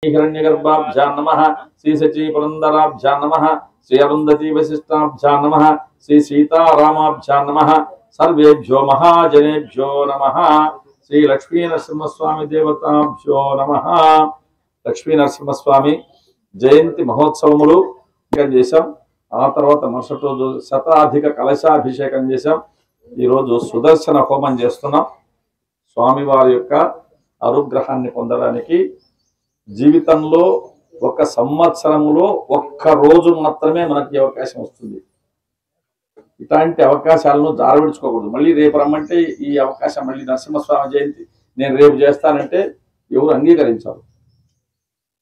हिरण्यगर्भाभ्यां नमः श्री सची पुरंदराभ्यां नमः श्री अरुंधति वशिष्ठाभ्यां नमः श्री सीतारामाभ्यां नमः सर्वेभ्यो महाजनेभ्यो नमः श्री लक्ष्मी नरसिंहस्वामी देवताभ्यो नमः लक्ष्मी नरसिंहस्वामी जयंती महोत्सवमुలు చేశాం ఆ తర్వాత మరుసటి రోజు శతాధిక కలశాభిషేకం చేశాం ఈ రోజు సుదర్శన హోమం చేస్తున్నాం స్వామివారి యొక్క అనుగ్రహాన్ని పొందడానికి జీవితంలో ఒక సంవత్సరంలో ఒక్క రోజు మాత్రమే మనకి అవకాశం వస్తుంది ఇలాంటి అవకాశాలను జారవిడుచుకోకూడదు మళ్ళీ రేపు రమ్మంటే ఈ అవకాశం మళ్ళీ నరసింహస్వామి జయంతి నేను రేపు చేస్తానంటే ఎవరు అంగీకరించారు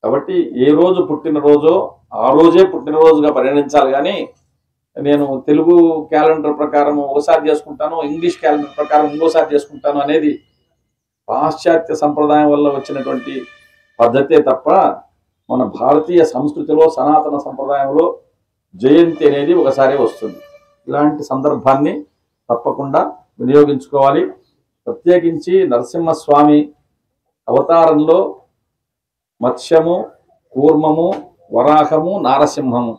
కాబట్టి ఏ రోజు పుట్టినరోజో ఆ రోజే పుట్టినరోజుగా పరిగణించాలి కానీ నేను తెలుగు క్యాలెండర్ ప్రకారం ఒకసారి చేసుకుంటాను ఇంగ్లీష్ క్యాలెండర్ ప్రకారం ఇంకోసారి చేసుకుంటాను అనేది పాశ్చాత్య సంప్రదాయం వల్ల వచ్చినటువంటి పద్ధతే తప్ప మన భారతీయ సంస్కృతిలో సనాతన సంప్రదాయంలో జయంతి అనేది ఒకసారి వస్తుంది ఇలాంటి సందర్భాన్ని తప్పకుండా వినియోగించుకోవాలి ప్రత్యేకించి నరసింహస్వామి అవతారంలో మత్స్యము కూర్మము వరాహము నారసింహము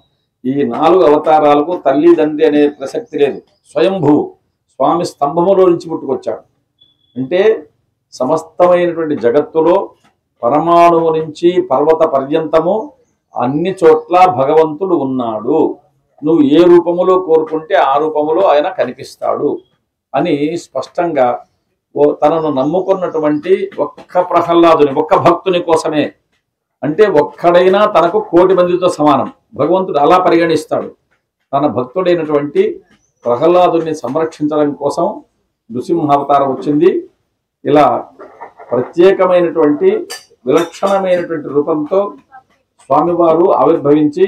ఈ 4 అవతారాలకు తల్లి తండ్రి అనే ప్రసక్తి లేదు స్వయంభువు స్వామి స్తంభములో నుంచి పుట్టుకొచ్చాడు అంటే సమస్తమైనటువంటి జగత్తులో పరమాణువు నుంచి పర్వత పర్యంతము అన్ని చోట్ల భగవంతుడు ఉన్నాడు నువ్వు ఏ రూపములో కోరుకుంటే ఆ రూపములో ఆయన కనిపిస్తాడు అని స్పష్టంగా తనను నమ్ముకున్నటువంటి ఒక్క ప్రహ్లాదుని ఒక్క భక్తుని కోసమే అంటే ఒక్కడైనా తనకు కోటి మందితో సమానం భగవంతుడు అలా పరిగణిస్తాడు తన భక్తుడైనటువంటి ప్రహ్లాదుని సంరక్షించడం కోసం నృసింహావతారం వచ్చింది ఇలా ప్రత్యేకమైనటువంటి విలక్షణమైనటువంటి రూపంతో స్వామివారు ఆవిర్భవించి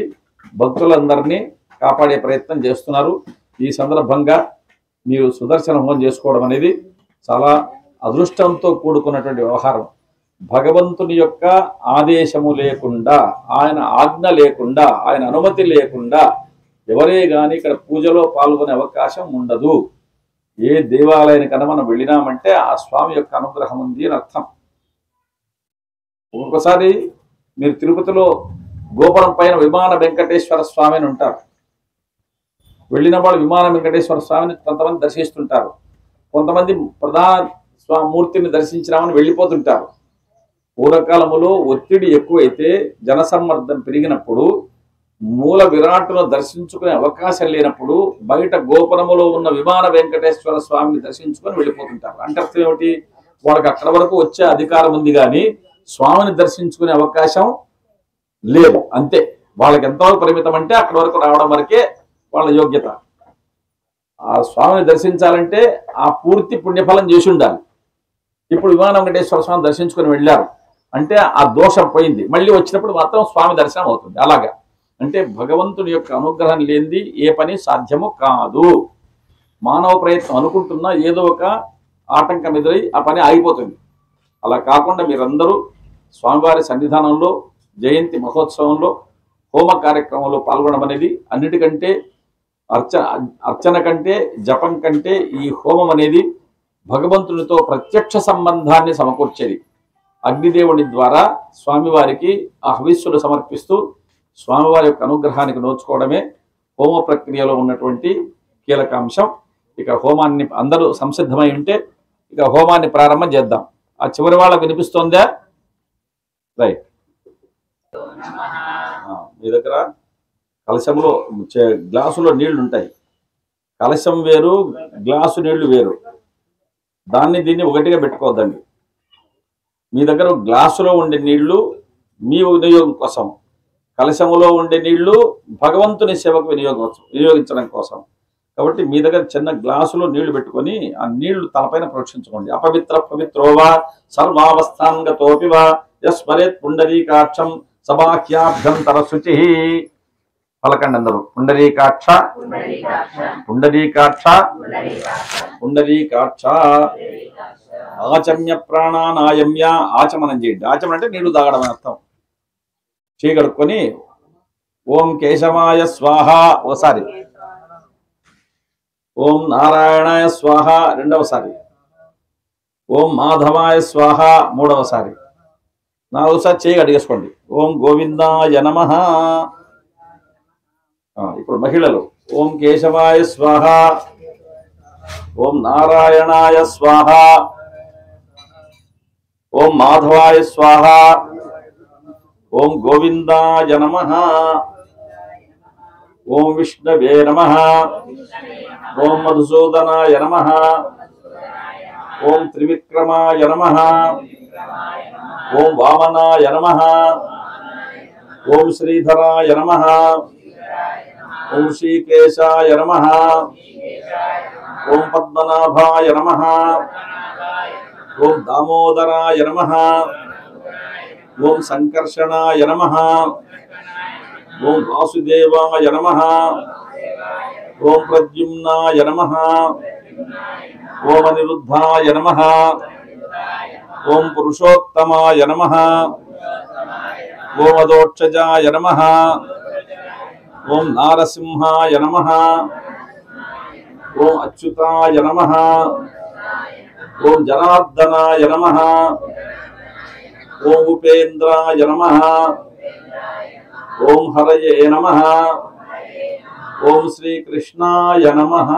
భక్తులందరినీ కాపాడే ప్రయత్నం చేస్తున్నారు ఈ సందర్భంగా మీరు సుదర్శన హోమం చేసుకోవడం అనేది చాలా అదృష్టంతో కూడుకున్నటువంటి వ్యవహారం భగవంతుని యొక్క ఆదేశము లేకుండా ఆయన ఆజ్ఞ లేకుండా ఆయన అనుమతి లేకుండా ఎవరే గాని ఇక్కడ పూజలో పాల్గొనే అవకాశం ఉండదు ఏ దేవాలయానికైనా మనం వెళ్ళినామంటే ఆ స్వామి యొక్క అనుగ్రహం ఉంది అని అర్థం ఒకసారి మీరు తిరుపతిలో గోపురం పైన విమాన వెంకటేశ్వర స్వామి అని ఉంటారు వెళ్ళిన వాళ్ళు విమాన వెంకటేశ్వర స్వామిని కొంతమంది దర్శిస్తుంటారు కొంతమంది ప్రధాన మూర్తిని దర్శించినామని వెళ్ళిపోతుంటారు పూర్వకాలములో ఒత్తిడి ఎక్కువైతే జనసమ్మర్దం పెరిగినప్పుడు మూల విరాట్టును దర్శించుకునే అవకాశం లేనప్పుడు బయట గోపురములో ఉన్న విమాన వెంకటేశ్వర స్వామిని దర్శించుకొని వెళ్ళిపోతుంటారు అంటే అర్థం ఏమిటి వాళ్ళకి అక్కడ వరకు వచ్చే అధికారం ఉంది కానీ స్వామిని దర్శించుకునే అవకాశం లేదు అంతే వాళ్ళకి ఎంతవరకు పరిమితం అంటే అక్కడ వరకు రావడం వరకే వాళ్ళ యోగ్యత ఆ స్వామిని దర్శించాలంటే ఆ పూర్తి పుణ్యఫలం చేసి ఉండాలి ఇప్పుడు విమాన వెంకటేశ్వర స్వామిని దర్శించుకొని వెళ్ళారు అంటే ఆ దోషం పోయింది మళ్ళీ వచ్చినప్పుడు మాత్రం స్వామి దర్శనం అవుతుంది అలాగా అంటే భగవంతుడి యొక్క అనుగ్రహం లేనిది ఏ పని సాధ్యము కాదు మానవ ప్రయత్నం అనుకుంటున్నా ఏదో ఒక ఆటంకం ఎదురై ఆ పని ఆగిపోతుంది అలా కాకుండా మీరందరూ స్వామివారి సన్నిధానంలో జయంతి మహోత్సవంలో హోమ కార్యక్రమంలో పాల్గొనడం అనేది అన్నిటికంటే అర్చన కంటే జపం కంటే ఈ హోమం అనేది భగవంతునితో ప్రత్యక్ష సంబంధాన్ని సమకూర్చేది అగ్నిదేవుని ద్వారా స్వామివారికి ఆ హవిస్సులు సమర్పిస్తూ స్వామివారి యొక్క అనుగ్రహానికి నోచుకోవడమే హోమ ప్రక్రియలో ఉన్నటువంటి కీలక అంశం ఇక హోమాన్ని అందరూ సంసిద్ధమై ఉంటే ఇక హోమాన్ని ప్రారంభం చేద్దాం ఆ చివరి వాళ్ళకు వినిపిస్తోందా రైట్ మీ దగ్గర కలశంలో గ్లాసులో నీళ్లు ఉంటాయి కలశం వేరు గ్లాసు నీళ్లు వేరు దీన్ని ఒకటిగా పెట్టుకోవద్దండి మీ దగ్గర గ్లాసులో ఉండే నీళ్లు మీ వినియోగం కోసం కలశములో ఉండే నీళ్లు భగవంతుని సేవకు వినియోగించడం కోసం కాబట్టి మీ దగ్గర చిన్న గ్లాసులో నీళ్లు పెట్టుకొని ఆ నీళ్లు తలపైన ప్రోక్షించుకోండి అపవిత్ర పవిత్రోవా సర్వావస్థాంగతోపివా యస్మరేత్ పుండరీకాక్షం సబాహ్యాభ్యంతర శుచి పలకండి అందరూ పుండరీకాక్ష పుండరీకాక్ష పుండరీకాక్ష ఆచమ్య ప్రాణానాయమ్య ఆచమనం చేయండి ఆచమనం అంటే నీళ్లు తాగడం అని అర్థం చేయగలుపుకొని ఓం కేశవాయ స్వాహ ఓసారి ఓం నారాయణాయ స్వాహ రెండవసారి ఓం మాధవాయ స్వాహ మూడవసారి నాలుగోసారి చేయి అడిగేసుకోండి. ఓం గోవిందాయ నమః. ఇప్పుడు మహిళలు ఓం కేశవాయ స్వాహ, ఓం నారాయణాయ స్వాహ, ఓం మాధవాయ స్వాహ, ఓం గోవిందాయ నమః, ఓం విష్ణవే నమః, ఓం మధుసూదనాయ నమః, ఓం త్రివిక్రమాయ నమః, ఓం వామనాయ నమః, ఓం శ్రీధరాయ నమః, ఓం శ్రీకేశాయ నమః, ఓం పద్మనాభాయ నమః, ఓం దామోదరాయ నమః, ఓం సంకర్షణాయ నమః, ఓం వాసుదేవాయ నమః, ఓం ప్రద్యుమ్నాయ నమః, ఓం అనిరుద్ధాయ నమః, ఓం పురుషోత్తమాయ నమః, ఓం అదోక్షజాయ నమః, ఓం నారసింహాయ నమః, ఓం అచ్యుతాయ నమః, ఓం జనార్దనాయ నమః, ఓం ఉపేంద్రాయ నమః, ఓం హరయే నమః, ఓం శ్రీకృష్ణాయ నమః.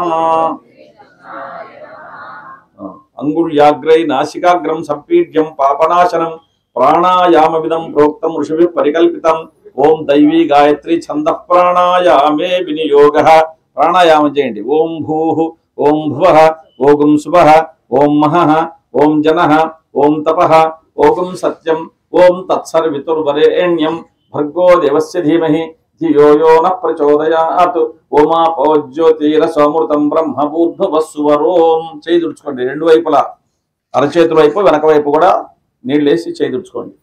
అంగుళ్యాగ్రై నాసికాగ్రం సంపీడ్యం పాపనాశనం ప్రాణాయామవిదం ప్రోక్తం ఋషిభిః పరికల్పితం. ఓం దైవీ గాయత్రి ఛంద ప్రాణాయామే వినియోగః. ప్రాణాయామం చేయండి. ఓం భూః, ఓం భువః, ఓం శుభః, ఓం మహః, ఓం జనః, ఓం తపః, ఓం సత్యం, ఓం తత్సర్వితుర్వరేణ్యం భర్గో దేవస్య ధీమహి ధియో యో న ప్రచోదయాత్. ఓమాపో జ్యోతిరసమృతం బ్రహ్మభూర్భువస్సువరోం. చేయి దుడుచుకోండి రెండు వైపులా, అరచేతుల వైపు వెనక వైపు కూడా నీళ్ళు వేసి చేయి దుడుచుకోండి.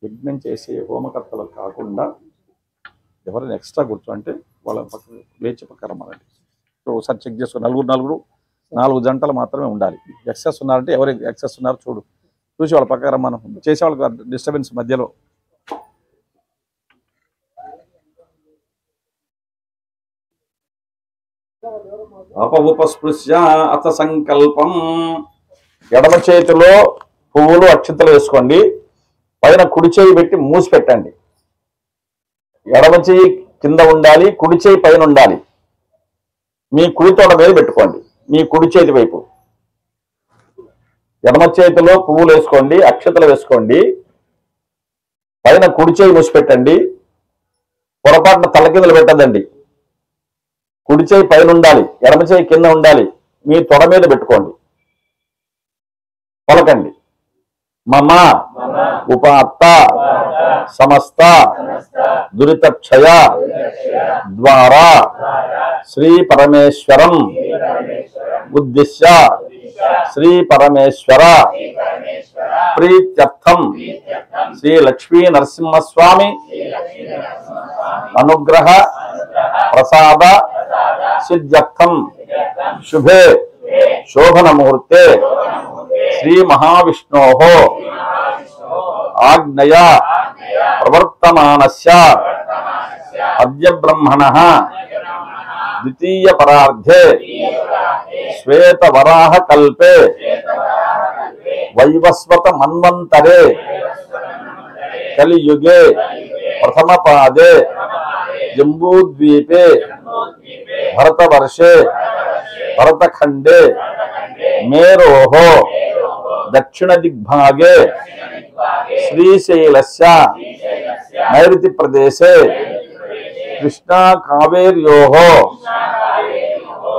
యజ్ఞం చేసే హోమకర్తలు కాకుండా ఎవరైనా ఎక్స్ట్రా కూర్చోంటే వాళ్ళ పక్కన వేచి పక్క రమ్మనండి. ఒకసారి చెక్ చేసుకో. నాలుగు జంటలు మాత్రమే ఉండాలి. ఎక్సెస్ ఉన్నారంటే ఎవరు ఎక్సెస్ ఉన్నారో చూసి వాళ్ళ పక్క రమ్మను. చేసే వాళ్ళకి డిస్టర్బెన్స్ మధ్యలో. అపవుపస్పృశ్య అథ సంకల్పం. ఎడమ చేతిలో పువ్వులు అక్షంతలు వేసుకోండి. పైన కుడి చేయి పెట్టి మూసి పెట్టండి. ఎడమ చేయి కింద ఉండాలి, కుడి చేయి పైన ఉండాలి. మీ కుడి తోడ మీద పెట్టుకోండి, మీ కుడి చేతి వైపు. ఎడమ చేతిలో పువ్వులు వేసుకోండి, అక్షతలు వేసుకోండి. పైన కుడి చేయి మూసి పెట్టండి. పొరపాటున తల కిందలు పెట్టదండి. కుడి చేయి పైన ఉండాలి, ఎడమ చేయి కింద ఉండాలి. మీ తొడ మీద పెట్టుకోండి. పలకండి. మమ ఉపాత్త సమస్త దురితక్షయ ద్వారా శ్రీ పరమేశ్వరం ఉద్దిశ్య శ్రీ పరమేశ్వర ప్రీత్యర్థం శ్రీ లక్ష్మీ నరసింహస్వామి అనుగ్రహ ప్రసాద సిద్ధ్యర్థం శుభే శోభన ముహూర్తే శ్రీ మహావిష్ణోః ఆజ్ఞయ ప్రవర్తమానస్య అద్య బ్రహ్మణః ద్వితీయ పరార్ధే శ్వేతవరాహ కల్పే వైవస్వత మన్వంతరే కలియుగే ప్రథమ పాదే జంబూద్వీపే భరతవర్షే భరతఖండే మేరోః దక్షిణ దిగ్భాగే శ్రీశైలస్య నైరుతి ప్రదేశే కృష్ణా కావేర్యోః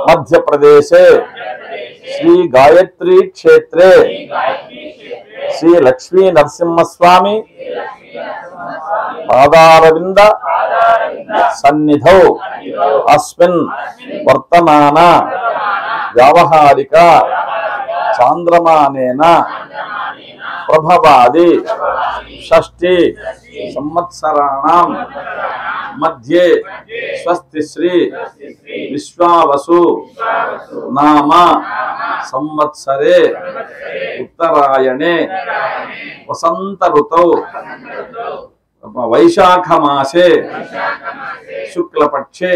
మధ్యప్రదేశే శ్రీ గాయత్రీ క్షేత్రే శ్రీ లక్ష్మీ నరసింహస్వామి పాదారవింద సన్నిధౌ అస్మిన్ వర్తమాన వ్యావహారిక చాంద్రమానేన ప్రభవాది షష్ఠి సంవత్సరాణం మధ్యే స్వస్తి శ్రీ విశ్వావసు నామ సంవత్సరే ఉత్తరాయణే వసంత ఋతౌ వైశాఖ మాసే శుక్లపక్షే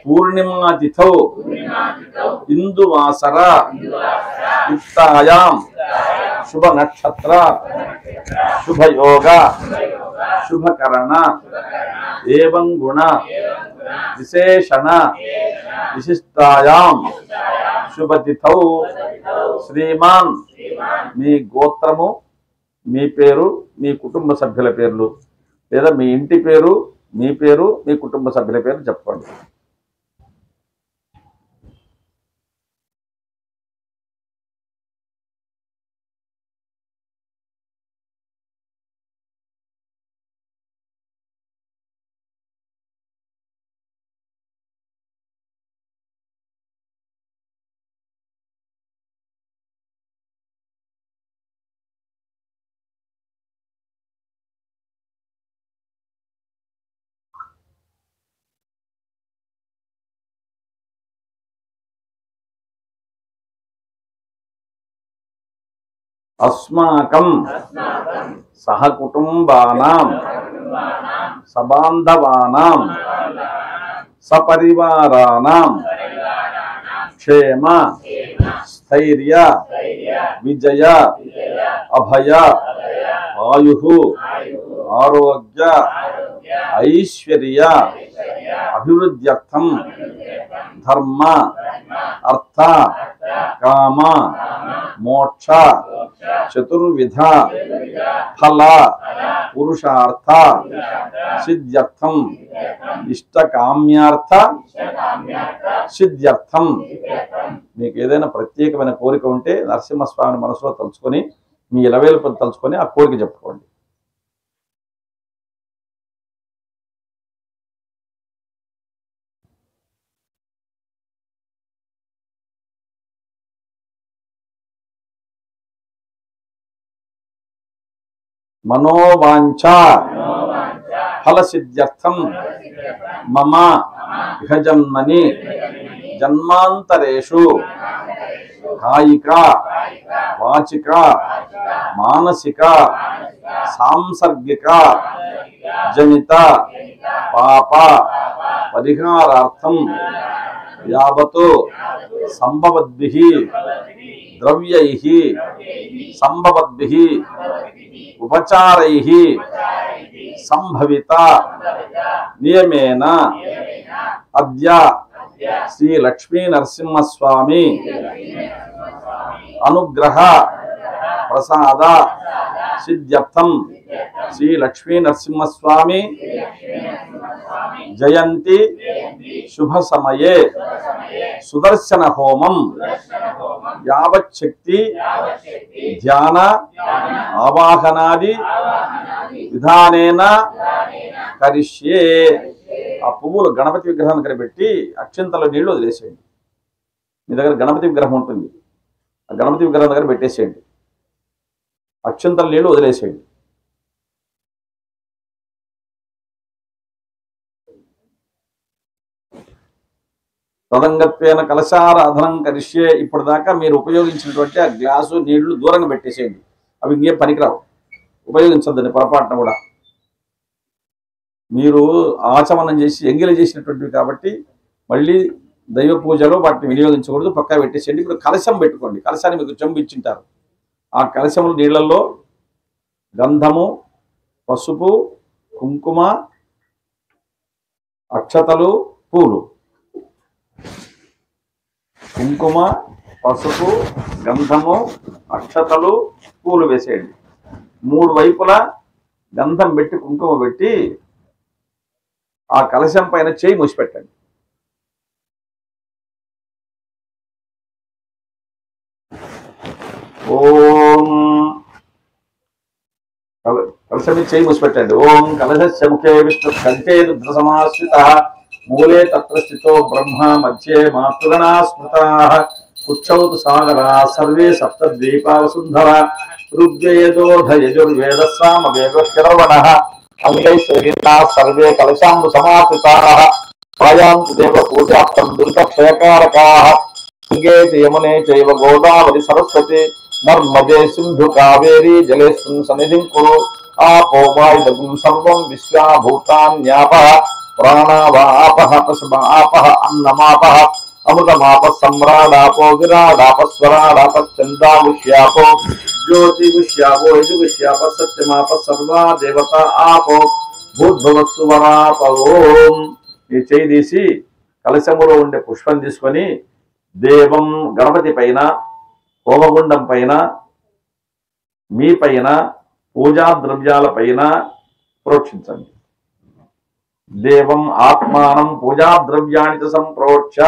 పూర్ణిమాతిథౌ ఇందువాసర యుక్తాయాం शुभ नक्षत्र शुभ योग शुभ करण एवं गुण विशेषण विशिष्टायां शुभ तिथौ श्रीमान మీ గోత్రము మీ పేరు మీ కుటుంబ సభ్యుల పేర్లు లేదా మీ ఇంటి పేరు మీ పేరు మీ కుటుంబ సభ్యుల పేరు చెప్పండి. अस्माकं सहकुटुंबानां सबान्धवानां सपरिवाराणां क्षेम स्थैर्य विजय अभय आयुः आरोग्य ऐश्वर्य अभिवृद्ध्यर्थं धर्म अर्थ काम मोक्ष चतुर्विध फल पुरुषार्थ सिद्ध्यर्थं इष्टकाम्यार्थ सिद्ध्यर्थं మీకు ఏదైనా ప్రత్యేకమైన కోరిక ఉంటే నరసింహస్వామిని మనసులో తలుచుకొని మీ ఇలవేలుపై తలుచుకొని ఆ కోరిక చెప్పుకోండి. मनोवांछा फल सिद्ध्यर्थं मम इह जन्मनि जन्मांतरेषु कायिक वाचिक मानसिक सांसर्गिक जनित पाप परिहारार्थं यावत् संभवद्भिः द्रव्यैः संभवद्भिः उपचारैः संभवित नियमेन अद्य श्री लक्ष्मी नरसिंहस्वामी अनुग्रह प्रसाद सिद्ध्यर्थं श्री लक्ष्मी नरसिंहस्वामी जयंती शुभ समये सुदर्शन होमं यावच्छक्ति ध्यान आवाहनादि विधानेन करिष्ये. ఆ పువ్వులు గణపతి విగ్రహాన్ని కనిపెట్టి అక్షంతల నీళ్లు వదిలేసేయండి. మీ దగ్గర గణపతి విగ్రహం ఉంటుంది, ఆ గణపతి విగ్రహం దగ్గర పెట్టేసేయండి, అక్షంతల నీళ్లు వదిలేసేయండి. తదంగత్వేన కలశారాధనం కరిష్యే. ఇప్పుడు దాకా మీరు ఉపయోగించినటువంటి ఆ గ్లాసు నీళ్లు దూరంగా పెట్టేసేయండి, అవి ఇంకేం పనికిరావు, ఉపయోగించద్దని పొరపాటున కూడా. మీరు ఆచమనం చేసి ఎంగిలి చేసినటువంటివి కాబట్టి మళ్ళీ దైవ పూజలో వాటిని వినియోగించకూడదు, పక్కా పెట్టేసేయండి. ఇప్పుడు కలశం పెట్టుకోండి, కలశాన్ని మీకు చెంబు ఇచ్చింటారు, ఆ కలశముల నీళ్లలో గంధము పసుపు కుంకుమ అక్షతలు పూలు, కుంకుమ పసుపు గంధము అక్షతలు పూలు వేసేయండి. మూడు వైపులా గంధం పెట్టి కుంకుమ పెట్టి ఆ కలశం పైన చేయి మూసిపెట్టండి. ఓం కలశం చేయి మూసిపెట్టండి. ఓం కలశస్య ముఖే విష్ణు కంఠే రుద్ర సమాశ్రిత మూలే తత్ర స్థితో బ్రహ్మ మధ్యే మాతృగణా స్మృతాః కుక్షౌతు సాగరా సర్వే సప్తద్వీపా వసుంధర ఋగ్వేదోధ యజుర్వేద సామవేదశ్రవణః అంగైశ్వర్యా సర్వే కలశాంబు సమాశ్రితాః ప్రాయాంతు దేవ పూజార్థం దురితక్షయకారకాః గంగే యమునే చైవ గోదావరి సరస్వతి నర్మదే సింధు కావేరీ జలేస్మిన్ సన్నిధిం కురు आपो वायुदगुं सर्वं विश्वाभूतान्यापः प्राणावापः पशुमापः अन्नमापः अमृतमापः सम्राडापो विराडापः स्वराडापः चन्दामुष्यापो ज्योतिगुष्यापो यजुगुष्याप सत्यमाप सर्वा देवता आपो भूद्भवत्सु वरापओం ఈ చేయి తీసి కలశములో ఉండే పుష్పం తీసుకొని దేవం గణపతి పైన హోమగుండం పైన మీ పైన పూజా ద్రవ్యాల పైన ప్రోక్షించండి. దేవం ఆత్మానం పూజా ద్రవ్యాన్ని సంప్రోక్ష.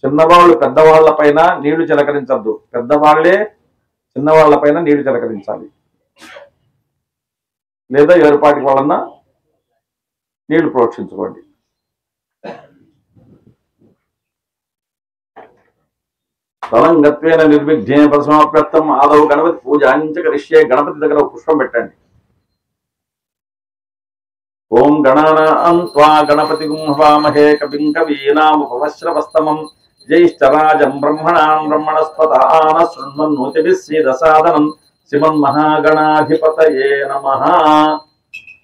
చిన్నవాళ్ళు పెద్దవాళ్ల పైన నీళ్లు చిలకరించద్దు, పెద్దవాళ్లే చిన్నవాళ్ల పైన నీళ్లు చిలకరించాలి. లేదా ఏర్పాటి వలన నీళ్లు ప్రోక్షించుకోండి. తలంగత్వేన నిర్విఘ్నేన ప్రసమాప్యర్థం ఆదౌ గణపతి పూజ అంచకరిష్యే. గణపతి దగ్గర పుష్పం పెట్టండి. ఓం గణానాం త్వా గణపతిగుం హవామహే కవిం కవీనాముపవశ్రవస్తమం జ్యేష్ఠరాజం బ్రహ్మణాం బ్రహ్మణస్పతాన శృణ్వన్నోతిభిः సీదసాదనం శ్రీమన్మహాగణాధిపతయే నమః.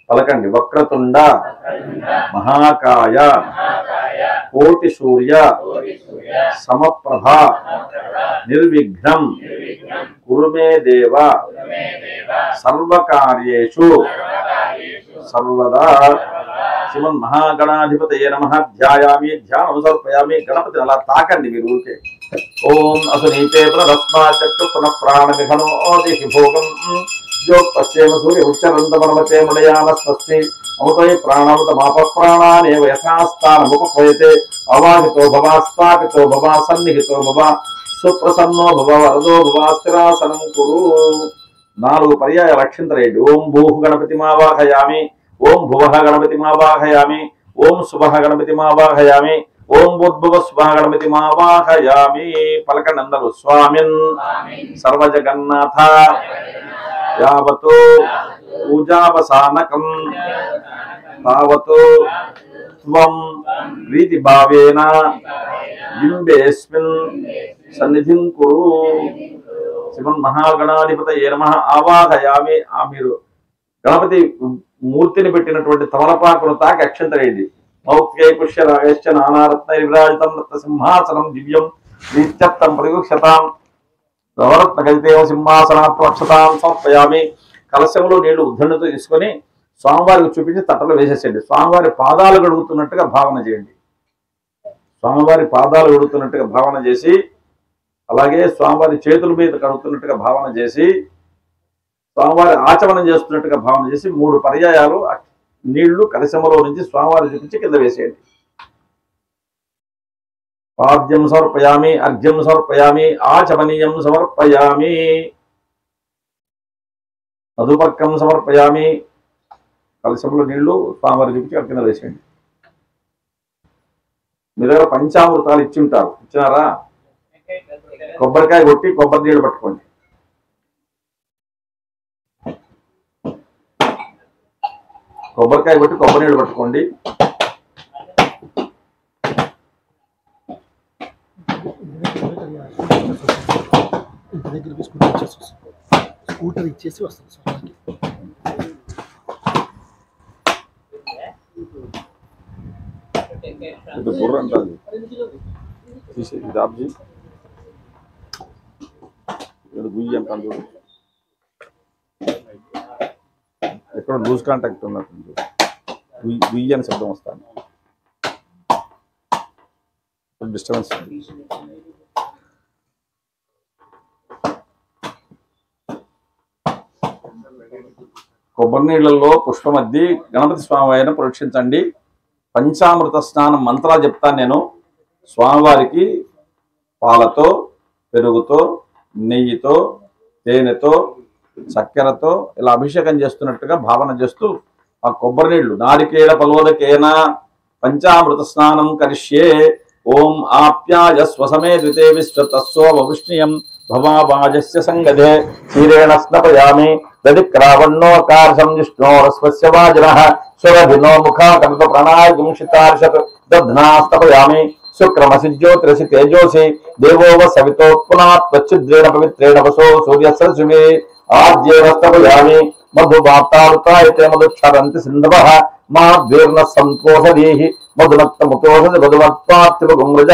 పలకండి. వక్రతుండ మహాకాయ కోటి సూర్య సమప్రభ నిర్విఘ్నం కురు మే దేవ సర్వకార్యేషు సర్వదా శ్రీమన్మహాగణాధిపతయే నమః. ధ్యాయామి, ధ్యానం సమర్పయామి. గణపతి అలా తాకండి మీరు ఊరికే. ఓం అసునీతే ప్రదస్మాచక్షు పునః ప్రాణమిఘనోతి భోగం జ్యోత్పశ్యేమ సూర్య ఉచ్చరంతమనమతే ముడయానస్వస్తి అమృతై ప్రాణామృతమాప ప్రాణానేవ యథాస్థానముపయతే. అవాహితో భవ, స్థాపితో భవ, సన్నిహితో భవ, సుప్రసన్నో భవ, వరదో భవ, స్థిరాసనం కురు. 4 పర్యాయ రక్షింతరేడు. ఓం భూః గణపతిమావాహయామి, ఓం భువః గణపతిమావాహయామి, ఓం శుభః గణపతిమావాహయామి, ఓం భూద్భువ శుభః గణపతిమావాహయామి. పలకండి అందరూ. స్వామిన్ సర్వజగన్నాథ యావతో పూజావసానకం తావతో త్వం ప్రీతి భావేన బింబేస్మిన్ సన్నిధిం కురు. శ్రీమన్మహాగణాధిపతయే నమః. ఆవాహయామి. మీరు గణపతి మూర్తిని పెట్టినటువంటి తమలపాకును తాకి అక్షంతరేయండి. మౌక్త్యై పుష్యరాగశ్చ నానారత్నై విరాజితం రత్న సింహాసనం దివ్యం నిత్యత్తం ప్రయుక్ష్యతాం నవరత్న గజితేవ సింహాసనాత్వ అక్షతాం సమర్పయామి. కలశంలో నీళ్లు ఉద్ధరణతో తీసుకొని స్వామివారికి చూపించి తట్టలో వేసేసేయండి. స్వామివారి పాదాలు గడుగుతున్నట్టుగా భావన చేయండి. స్వామివారి పాదాలు గడుగుతున్నట్టుగా భావన చేసి, అలాగే స్వామివారి చేతుల మీద కడుగుతున్నట్టుగా భావన చేసి, స్వామివారి ఆచమనం చేస్తున్నట్టుగా భావన చేసి 3 పర్యాయాలు నీళ్లు కలశములో నుంచి స్వామివారి చూపించి కింద వేసేయండి. పాద్యం సమర్పయామి, అర్ఘ్యం సమర్పయామి, ఆచమనీయం సమర్పయామి, మధుపర్కం సమర్పయామి. కలశంలో నీళ్లు స్వామివారి చూపించి కింద వేసేయండి. మీ దగ్గర పంచామృతాలు ఇచ్చి ఉంటారు, ఇచ్చినారా? కొబ్బరికాయ కొట్టి కొబ్బరి నీళ్ళు పట్టుకోండి. కొబ్బరికాయ కొట్టి కొబ్బరి నీళ్ళు పట్టుకోండి. స్కూటర్ ఇచ్చేసి వస్తుంది. బుర్ర అంటారు తీసేది గుయ్యి అంటాను చూడు. ఎక్కడ లూజ్ కాంటాక్ట్ ఉన్నట్టు గుయ్యి అని శబ్దం వస్తాను. డిస్టర్బెన్స్. కొబ్బరి నీళ్లలో పుష్పమద్ది గణపతి స్వామి వారిని పరీక్షించండి. పంచామృత స్నానం మంత్రాలు చెప్తాను నేను. స్వామివారికి పాలతో, పెరుగుతో, నెయ్యితో, తేనెతో, చక్కెరతో ఇలా అభిషేకం చేస్తున్నట్టుగా భావన చేస్తూ ఆ కొబ్బరి నీళ్లు నారికేళ ఫలోదకేన పంచామృత స్నానం కరిష్యే. ఓం ఆప్యాయ స్వసమే ద్వితే విశ్వతస్సో వృష్ణియం భవాజస్య సంగదే క్షీరేణ స్నపయామి. దదిక్రావణోకార్షం జిష్ణోరస్వస్య వాజినః స్వరభినో ముఖాకర్త ప్రణాయగుంషితార్షత్ దధ్నాస్తపయామి. శుక్రమసి జ్యోతిరసి తేజోసి దేవో సవితో పునాత్వచ్ఛిద్రేణ పవిత్రేణ వసో సూర్యస్రశివే ఆద్యేన స్తపయామి. మధుమాతారుతాయతే మధుక్షరంతి సింధవః మాద్వేర్ణ సంతోషదీహి మధునక్తముతోషది మధుమత్పాత్రిమృజ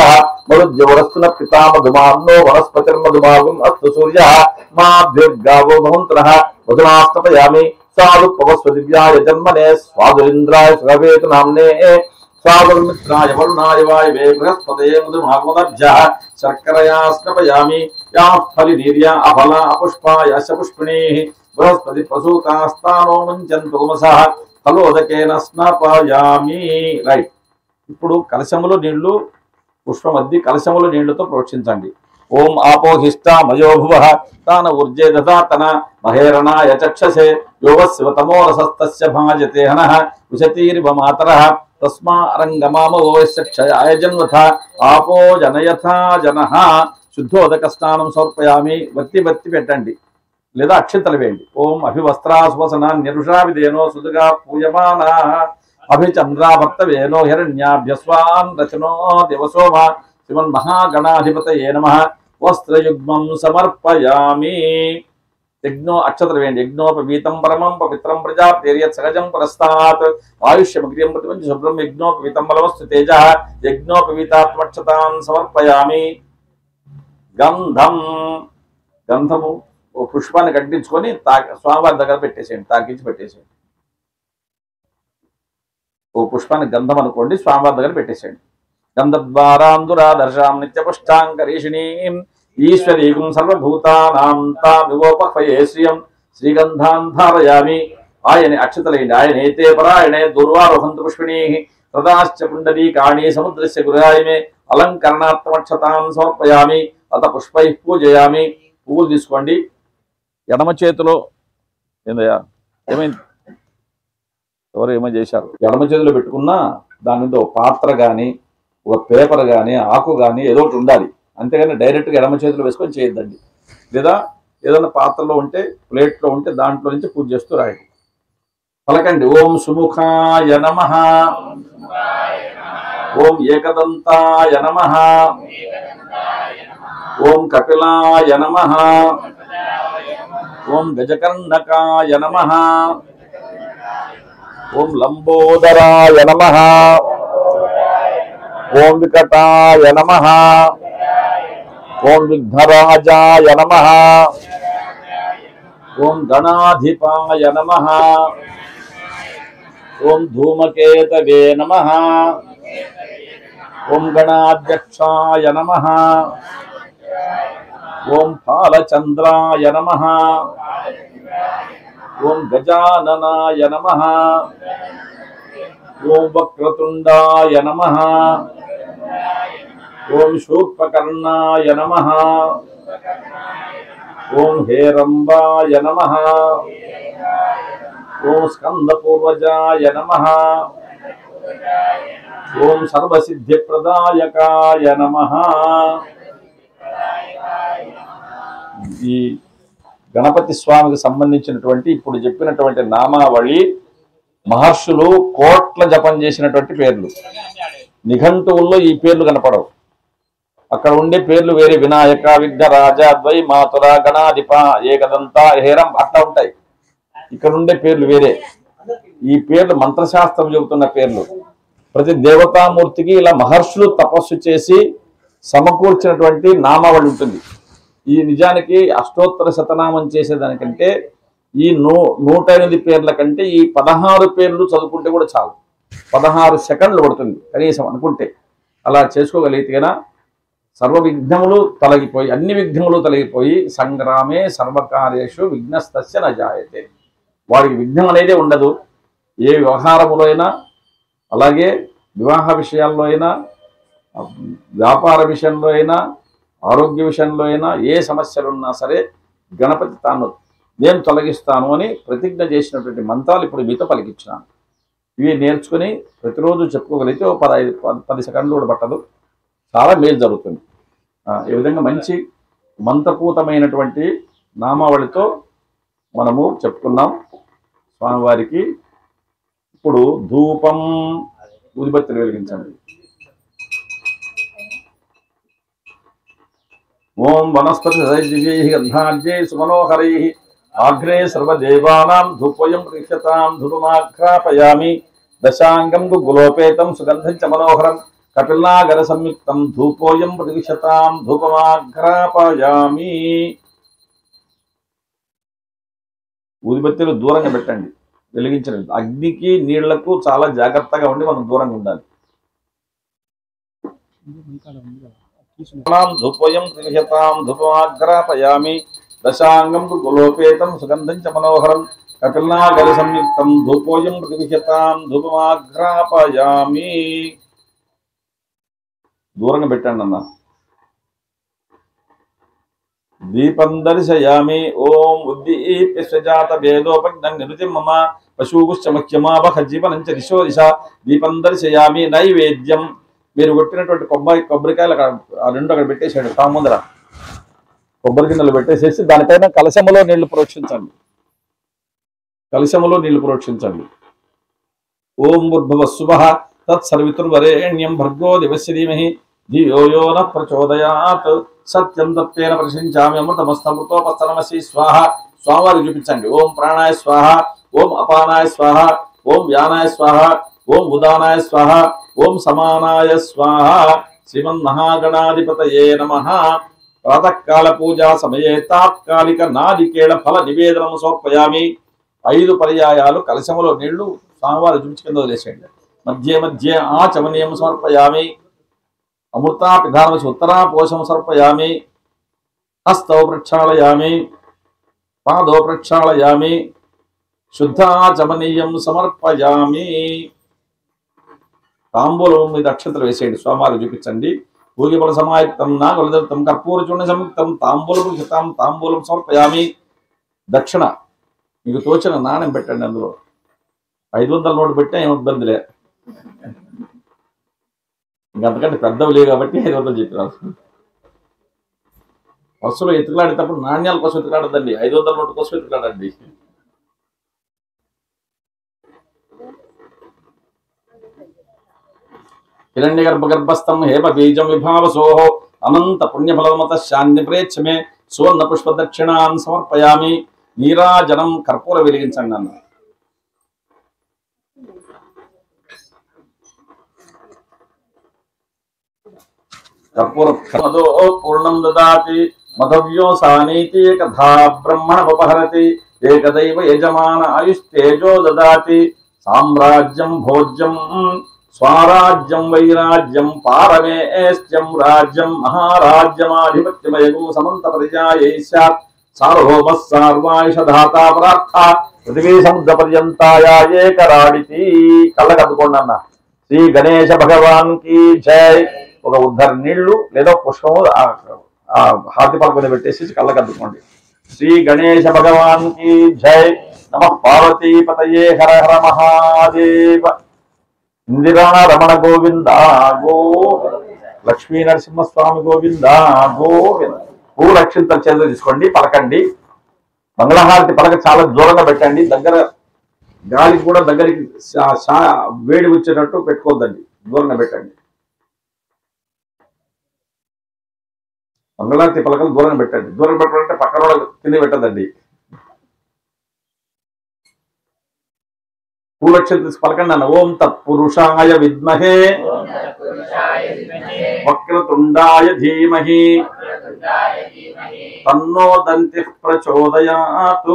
మరుజ్యవరస్తున పితా మధుమాన్నో వనస్పతిర్మధుమాగం అస్తు సూర్య మాద్వేర్గావో భవంతునః మధునాస్తపయామి సాధు పవస్వదివ్యాయ జన్మనే స్వాదురింద్రాయ సురవేతు నామ్నే స్వాదుర్మిత్రాయ వరుణాయ వాయవే బృహస్పతయే మధుమాగమదభ్యః శర్కరయా స్నపయామి యాః ఫలినీర్యా అఫలా అపుష్పాయ పుష్పిణీః బృహస్పతి ప్రసూతాస్తానో ముంచంతు కుమసః ఫలోదకేన స్నాపయామి. రైట్. ఇప్పుడు కలశములో నీళ్లు పుష్పమద్ది కలశములో నీళ్లతో ప్రోక్షించండి. ఓం ఆపోహిష్టా మయో భువః తాన ఊర్జే దదాతన మహేరణాయ చక్షసే యోగశివతమోరసస్తస్య భాజతే హనః ఉశతీరివ మాతరః తస్మా అరంగమామవోస్య క్షయాయ జన్మథ ఆపో జనయథా జనః. శుద్ధోదక స్నానం సమర్పయామి. వత్తి వత్తి పెట్టండి లేదా అక్షింతలు వేయండి. ఓం అభివస్త్రాసువసన నిరుషా విదేనో సుదుగా పూయమానా అభిచంద్రాభక్తవేనో హిరణ్యాభ్యస్వాన్ రచనో దివసోమ శివన్ మహాగణాధిపతయే నమః. వస్త్రయుగ్మం సమర్పయామి. యజ్ఞో అక్షతలు వేయండి. యజ్ఞోపవీతం పరమం పవిత్రం ప్రజాప్తిర్యత్ సహజం పురస్తాత్ ఆయుష్యమగ్రియం ప్రతిమంచి శుభ్రం యజ్ఞోపవీతం బలవస్తు తేజ యజ్ఞోపవీతాత్మక్షతాన్ సమర్పయామి. గంధం గంధము ఓ పుష్పాన్ని కట్టించుకొని స్వామివారి దగ్గర పెట్టేసేయండి. తాకించి పెట్టేసేయండి. ఓ పుష్పాన్ని గంధం అనుకోండి, స్వామివారి దగ్గర పెట్టేసేయండి. గంధద్వారాందురాదర్శాం నిత్యపుష్టాంకరీషిణీం ఈశ్వరీకం సర్వభూతానాం తామివోపహ్వయే శ్రియం శ్రీగంధాన్ ధారయామి. ఆయనే అక్షతలేండి. ఆయనైతే పరాయణే దుర్వారోహంతు పుష్పిణీః తదాశ్చ పుండరీకాణి సముద్రస్య గురాయమే అలంకరణాత్మక్షతాన్ సమర్పయామి. అత పుష్పైః పూజయామి. పువ్వులు తీసుకోండి. ఎడమ చేతిలో ఏందయ్యా ఏమైంది? ఎవరు ఏమో చేశారు. ఎడమ చేతిలో పెట్టుకున్నా దాని మీద ఒక పాత్ర కానీ ఒక పేపర్ కానీ ఆకు కానీ ఏదో ఒకటి ఉండాలి. అంతేగాని డైరెక్ట్గా ఎడమ చేతిలో వేసుకొని చేయొద్దండి. లేదా ఏదైనా పాత్రలో ఉంటే ప్లేట్లో ఉంటే దాంట్లో నుంచి పూజ చేస్తూ రాయండి. పలకండి. ఓం సుముఖాయ నమః. ఓం ఏకదంతాయ నమః. ఓం కపిలాయ నమః. ఓం గజకర్ణకాయ నమః. ఓం లంబోదరాయ నమః. ఓం వికటాయ నమః. ఓం విఘ్నరాజాయ నమః. ఓం గణాధిపాయ నమః. ఓం ధూమకేతవే నమః. ఓం గణాధ్యక్షాయ నమః. ఓం ఫాలచంద్రాయ నమః. ఓం గజాననాయ నమః. ఓం వక్రతుండాయ నమః. ఓం శూర్పకర్ణాయ నమః. ఓం హేరంబాయ నమః. ఓం స్కందపూర్వజాయ నమః. ఓం సర్వసిద్ధిప్రదాయకాయ నమః. ఈ గణపతి స్వామికి సంబంధించినటువంటి ఇప్పుడు చెప్పినటువంటి నామావళి మహర్షులు కోట్ల జపం చేసినటువంటి పేర్లు. నిఘంటువుల్లో ఈ పేర్లు కనపడవు. అక్కడ ఉండే పేర్లు వేరే. వినాయక, విఘ్నరాజ, ద్వై మాతుర, గణాధిప, ఏకదంత, హేరం అట్లా ఉంటాయి. ఇక్కడ ఉండే పేర్లు వేరే. ఈ పేర్లు మంత్రశాస్త్రం చెబుతున్న పేర్లు. ప్రతి దేవతామూర్తికి ఇలా మహర్షులు తపస్సు చేసి సమకూర్చినటువంటి నామావళి ఉంటుంది. ఈ నిజానికి అష్టోత్తర శతనామం చేసేదానికంటే ఈ 108 పేర్ల కంటే ఈ 16 పేర్లు చదువుకుంటే కూడా చాలు. 16 సెకండ్లు పడుతుంది కనీసం అనుకుంటే. అలా చేసుకోగలిగితేనా సర్వ విఘ్నములు తొలగిపోయి అన్ని విఘ్నములు తొలగిపోయి సంగ్రామే సర్వకార్యేషు విఘ్నస్తస్య న జాయతే. వాడికి విఘ్నం అనేదే ఉండదు. ఏ వ్యవహారములో అయినా, అలాగే వివాహ విషయాల్లో అయినా, వ్యాపార విషయంలో అయినా, ఆరోగ్య విషయంలో అయినా ఏ సమస్యలున్నా సరే గణపతి తాను నేను తొలగిస్తాను అని ప్రతిజ్ఞ చేసినటువంటి మంత్రాలు ఇప్పుడు మీతో పలికించినాను. ఇవి నేర్చుకుని ప్రతిరోజు చెప్పుకోగలిగితే 10 సెకండ్లు కూడా పట్టదు. చాలా మేలు జరుగుతుంది. ఈ విధంగా మంచి మంత్రపూతమైనటువంటి నామావళితో మనము చెప్పుకున్నాం స్వామివారికి. ఇప్పుడు ధూపం ఊదిబత్తిని వెలిగించండి. ఓం వనస్పతి గంధార్జై సుమనోహరై ఆగ్రే సర్వదేవానాం ధూపోయం ప్రీక్షతాం ధూపమాఘ్రాపయామి. దశాంగం గులోపేతం సుగంధం చ మనోహరం కపిల్నాగర సంయుక్తం ధూపోయం ప్రతివిశతాం ధూపమాఘ్రాపయామి. ఊదిబత్తీలు దూరంగా పెట్టండి, వెలిగించండి. అగ్నికి నీళ్లకు చాలా జాగ్రత్తగా ఉండి మనం దూరంగా ఉండాలి. ధూపోయం ప్రతివిశతాం ధూపమాఘ్రాపయామి దశాంగం గులోపేతం సుగంధం చ మనోహరం కపిల్నాగర సంయుక్తం ధూపోయం ప్రతివిశతాం ధూపమాఘ్రాపయామి. దూరంగా పెట్టండి అన్న. దీపం దర్శయామి. ఓం ఉద్దీప్య స్వజాత భేదోపజ్ఞం నిరుతిం మమ పశువుశ్చమఖ్యమావహ జీవనం చ దిశో దిశ. దీపం దర్శయామి. నైవేద్యం, మీరు కొట్టినటువంటి కొబ్బరికాయలు అక్కడ రెండు అక్కడ పెట్టేసాడు తా ముందర. కొబ్బరి గిన్నెలు పెట్టేసేసి దానిపైన కలశములో నీళ్లు ప్రోక్షించండి. కలశములో నీళ్లు ప్రోక్షించండి. ఓం భూర్భువః స్సువః తత్సర్వితుర్వరేణ్యం భర్గో దేవస్య ధీమహి ధియో యో నః ప్రచోదయాత్. సత్యం తత్వేన ప్రశంసామి అమృతమస్తమృతోపస్తనమసి స్వాహ. స్వామివారికి చూపించండి. ఓం ప్రాణాయ స్వాహ, ఓం అపానాయ స్వాహ, ఓం వ్యానాయ స్వాహ, ఓం ఉదానాయ స్వాహ, ఓం సమానాయ స్వాహ. శ్రీమన్మహాగణాధిపతయే నమః. ప్రాతకాల పూజా సమయే తాత్కాలిక నారికేళ ఫల నివేదనము సమర్పయామి. 5 పర్యాయాలు కలశములో నీళ్లు స్వామివారి చూపించి కింద వదిలేసేయండి. మధ్య మధ్య ఆచమనీయం సమర్పయామి. అమృతా పిధానమసి ఉత్తరా పోషం సమర్పయామి. హస్తౌ ప్రక్షాళయామి, పాదో ప్రక్షాళయామి, శుద్ధాచమనీయం సమర్పయామి. తాంబూలం మీద అక్షంతలు వేసేయండి, స్వామివారికి చూపించండి. భూగిబల సమాయుక్తం నాగలదత్తం కర్పూరచూర్ణ సంయుక్తం తాంబూలం హితాం తాంబూలం సమర్పయామి. దక్షిణ మీకు తోచిన నాణ్యం పెట్టండి. అందులో 500 నోటు పెట్టా ఏం ఇబ్బంది లే. ఇంకంతకంటే పెద్దవి లేవు కాబట్టి 500 చెప్పినారు. బస్సులో ఎత్తులాడేటప్పుడు నాణ్యాల కోసం ఎత్తులాడద్దండి, 500 నోటు కోసం ఎత్తులాడండి. హిరణ్య గర్భస్థం హేమ బీజం విభావసోహో అనంత పుణ్యఫలమత శాంతి ప్రేచ్ఛమే సువర్ణ పుష్ప దక్షిణాన్ సమర్పయామి. నీరాజనం కర్పూర వెలిగించండి అన్న. కర్పూర మదో పూర్ణం దదాతి మధవ్యో సానీతి కథా బ్రహ్మణముపహరతి ఏకదైవ యజమాన ఆయుస్తేజో దదాతి. సామ్రాజ్యం భోజ్యం స్వరాజ్యం వైరాజ్యం పారమేశ్యం రాజ్యం మహారాజ్యమాధిపత్యమయగం సమంత పరిజాయై స్యాత్. సార్వభౌమ సార్వాయుషధాతా పరార్థ పృథివీ సముద్ర పర్యంతాయ ఏకరాడితి. కళ్ళకద్దుకోండి అన్న. శ్రీ గణేశ భగవాన్ కి జై. ఒక ఉద్ధర నీళ్లు లేదా పుష్పము హాతి పలక మీద పెట్టేసి కళ్ళకద్దుకోండి. శ్రీ గణేశ భగవాన్ కి జై. నమః పార్వతీ పతయే హర హర మహాదేవ. ఇందిరా రమణ గోవింద గోవింద. లక్ష్మీ నరసింహస్వామి గోవింద గోవింద. పూల అక్షింతల చేతులు తీసుకోండి, పలకండి. మంగళహారతి పలక చాలా దూరంగా పెట్టండి. దగ్గర గాలికి కూడా దగ్గరికి వేడి వచ్చేటట్టు పెట్టుకోవద్దండి, దూరంగా పెట్టండి. మంగళహారతి పలకలు దూరంగా పెట్టండి. దూరంగా పెట్టాలంటే పక్కన కింద పెట్టదండి. పూలక్షలు తీసి పలకండి అన్న. ఓం తత్పురుషాయ విద్మహే వక్రతుండాయ ధీమహి తన్నో దంతి ప్రచోదయాత్.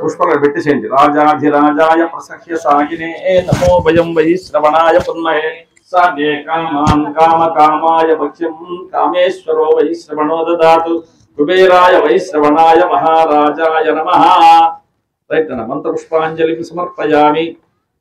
పుష్పలు పెట్టేసేయండి. రాజాధిరాజాయ ప్రసహ్య సాగినే నమో భయం వై శ్రవణాయ పున్మహే సాగే కామాన్ కామ కామాయ భక్ష్యం కామేశ్వరో వై శ్రవణో దదాతు. కుబేరాయ వై శ్రవణాయ మహారాజాయ నమః. రైట్ అన్న. మంత్ర పుష్పాంజలి సమర్పయామి.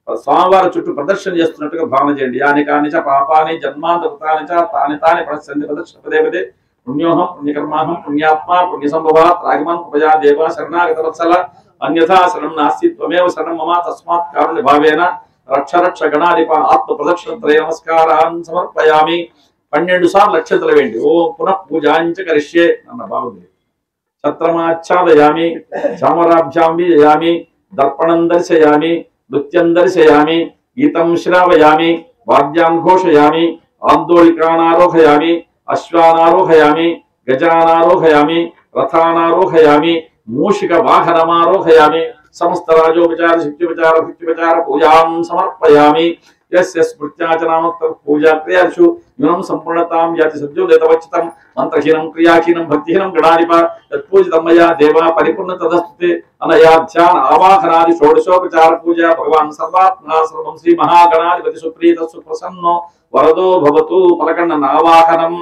స్వామివారి చుట్టూ ప్రదర్శన చేస్తున్నట్టుగా భావన చేయండి. యాని కాని చ పాపాని జన్మాంతృతాని చ తాని తాని ప్రదర్శన ప్రదర్శన పదే పదే. పుణ్యోహం పుణ్యకర్మాహం పుణ్యాత్మా పుణ్యసంభవాత్ రాగమన్ కృపయా దేవ శరణాగత వత్సల అన్యథా శరణం నాస్తి త్వమేవ శరణం మమ తస్మాత్ కారుణ్య భావేన రక్ష రక్ష గణాధిప ఆత్మ ప్రదక్షిణ త్రయ నమస్కారాన్ సమర్పయామి. 12 సార్లు అక్షంతలు వేయండి. ఓ పునః పూజాంచ కరిష్యే అన్న. బాగుంది. ఛత్రమాచ్ఛాదయామి చామరాభ్యాం విజయామి దర్పణం దర్శయామి నృత్యం దర్శయామి గీతం శ్రావయామి వాద్యాన్ ఘోషయామి ఆందోళికానారోహయామి అశ్వానారోహయామి గజానారోహయామి రథానారోహయామి మూషిక వాహనమారోహయామి समस्त राजोपचार शिक्षोपचार भक्त्योपचार पूजां समर्पयामि यस्य स्मृत्याचनामोत्तर पूजा क्रियासु न्यूनं संपूर्णतां याति सद्योदितवच्चितं मंत्रहीनं क्रियाहीनं भक्तिहीनं गणाधिप तत्पूजितं मया देवा परिपूर्ण तदस्तुते अनया ध्यान आवाहनादि षोडशोपचार पूजा भगवान् सर्वात्मा सर्वं श्री महागणाधिपति सुप्रीत सुप्रसन्नो वरदो भवतु पलकन्न नावाहनं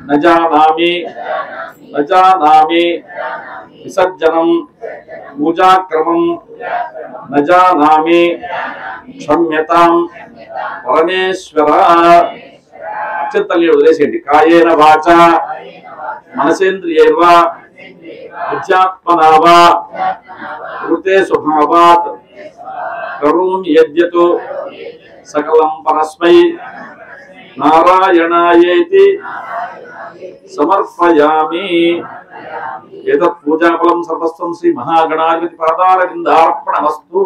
न जानामि विसर्जनं पूजाक्रमं न जानामि क्षम्यतां परमेश्वर अक्षतल्लि वदिलेसेंడి कायेन वाचा मनसेन्द्रियैर्वा बुद्ध्यात्मना वा कृते स्वभावात् करोमि यद्यत् सकलं परस्मै नारायणायेति समर्पयामि एतत् पूजाफलं सर्वस्वं श्री महागणाधिपति पादारविन्दार्पणमस्तु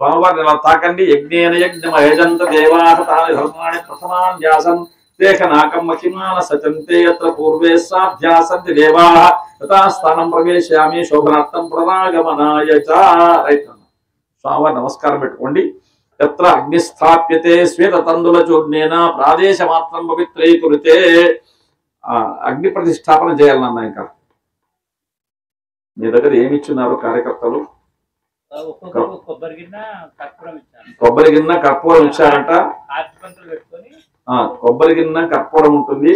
स्वामिवारिని అలా తాకండి యజ్ఞేన యజ్ఞమయజంత దేవాః తాని ధర్మాణి ప్రథమాన్యాసన్ తేఖనాకం మహిమాన సచంతే యత్ర పూర్వే సాధ్యాసంతి దేవాః తథా స్థానం ప్రవేశయామి శోభనార్థం ప్రణాగమనాయ చ రైట్ స్వామివారి నమస్కారం పెట్టుకోండి యత్ర అగ్ని స్థాప్యతే శ్వేత తందుల చూర్ణేన ప్రాదేశ మాత్రం పవిత్రీకృతే అగ్ని ప్రతిష్టాపన చేయాలన్నా ఇంకా మీ దగ్గర ఏమి ఇచ్చున్నారు కార్యకర్తలు కొబ్బరి గిన్నె కర్పూరం ఇచ్చారంట కొబ్బరి గిన్నె కర్పూరం ఉంటుంది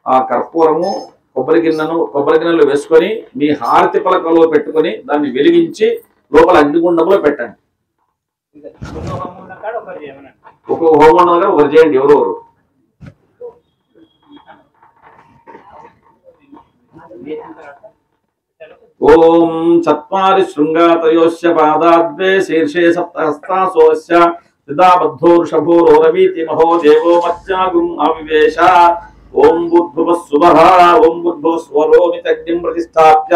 ఆ కర్పూరము కొబ్బరి గిన్నెలో వేసుకొని మీ హారతి పలకలో పెట్టుకొని దాన్ని వెలిగించి లోపల అగ్నిగుండంలో పెట్టండి ఒక హోమం దగ్గర ఒకరు చేయండి ఎవరెవరు ओम चत्वारि शृंगातयोस्य पादाद्वे शीर्षे सप्तहस्तासोस्य सिदाबद्धोर्षभोरोरवीति महो देवो मच्चागुम् अविवेश ओम बुद्भुवः सुवः ओम बुद्भुवः स्वरोमितग्निं प्रतिष्ठाप्य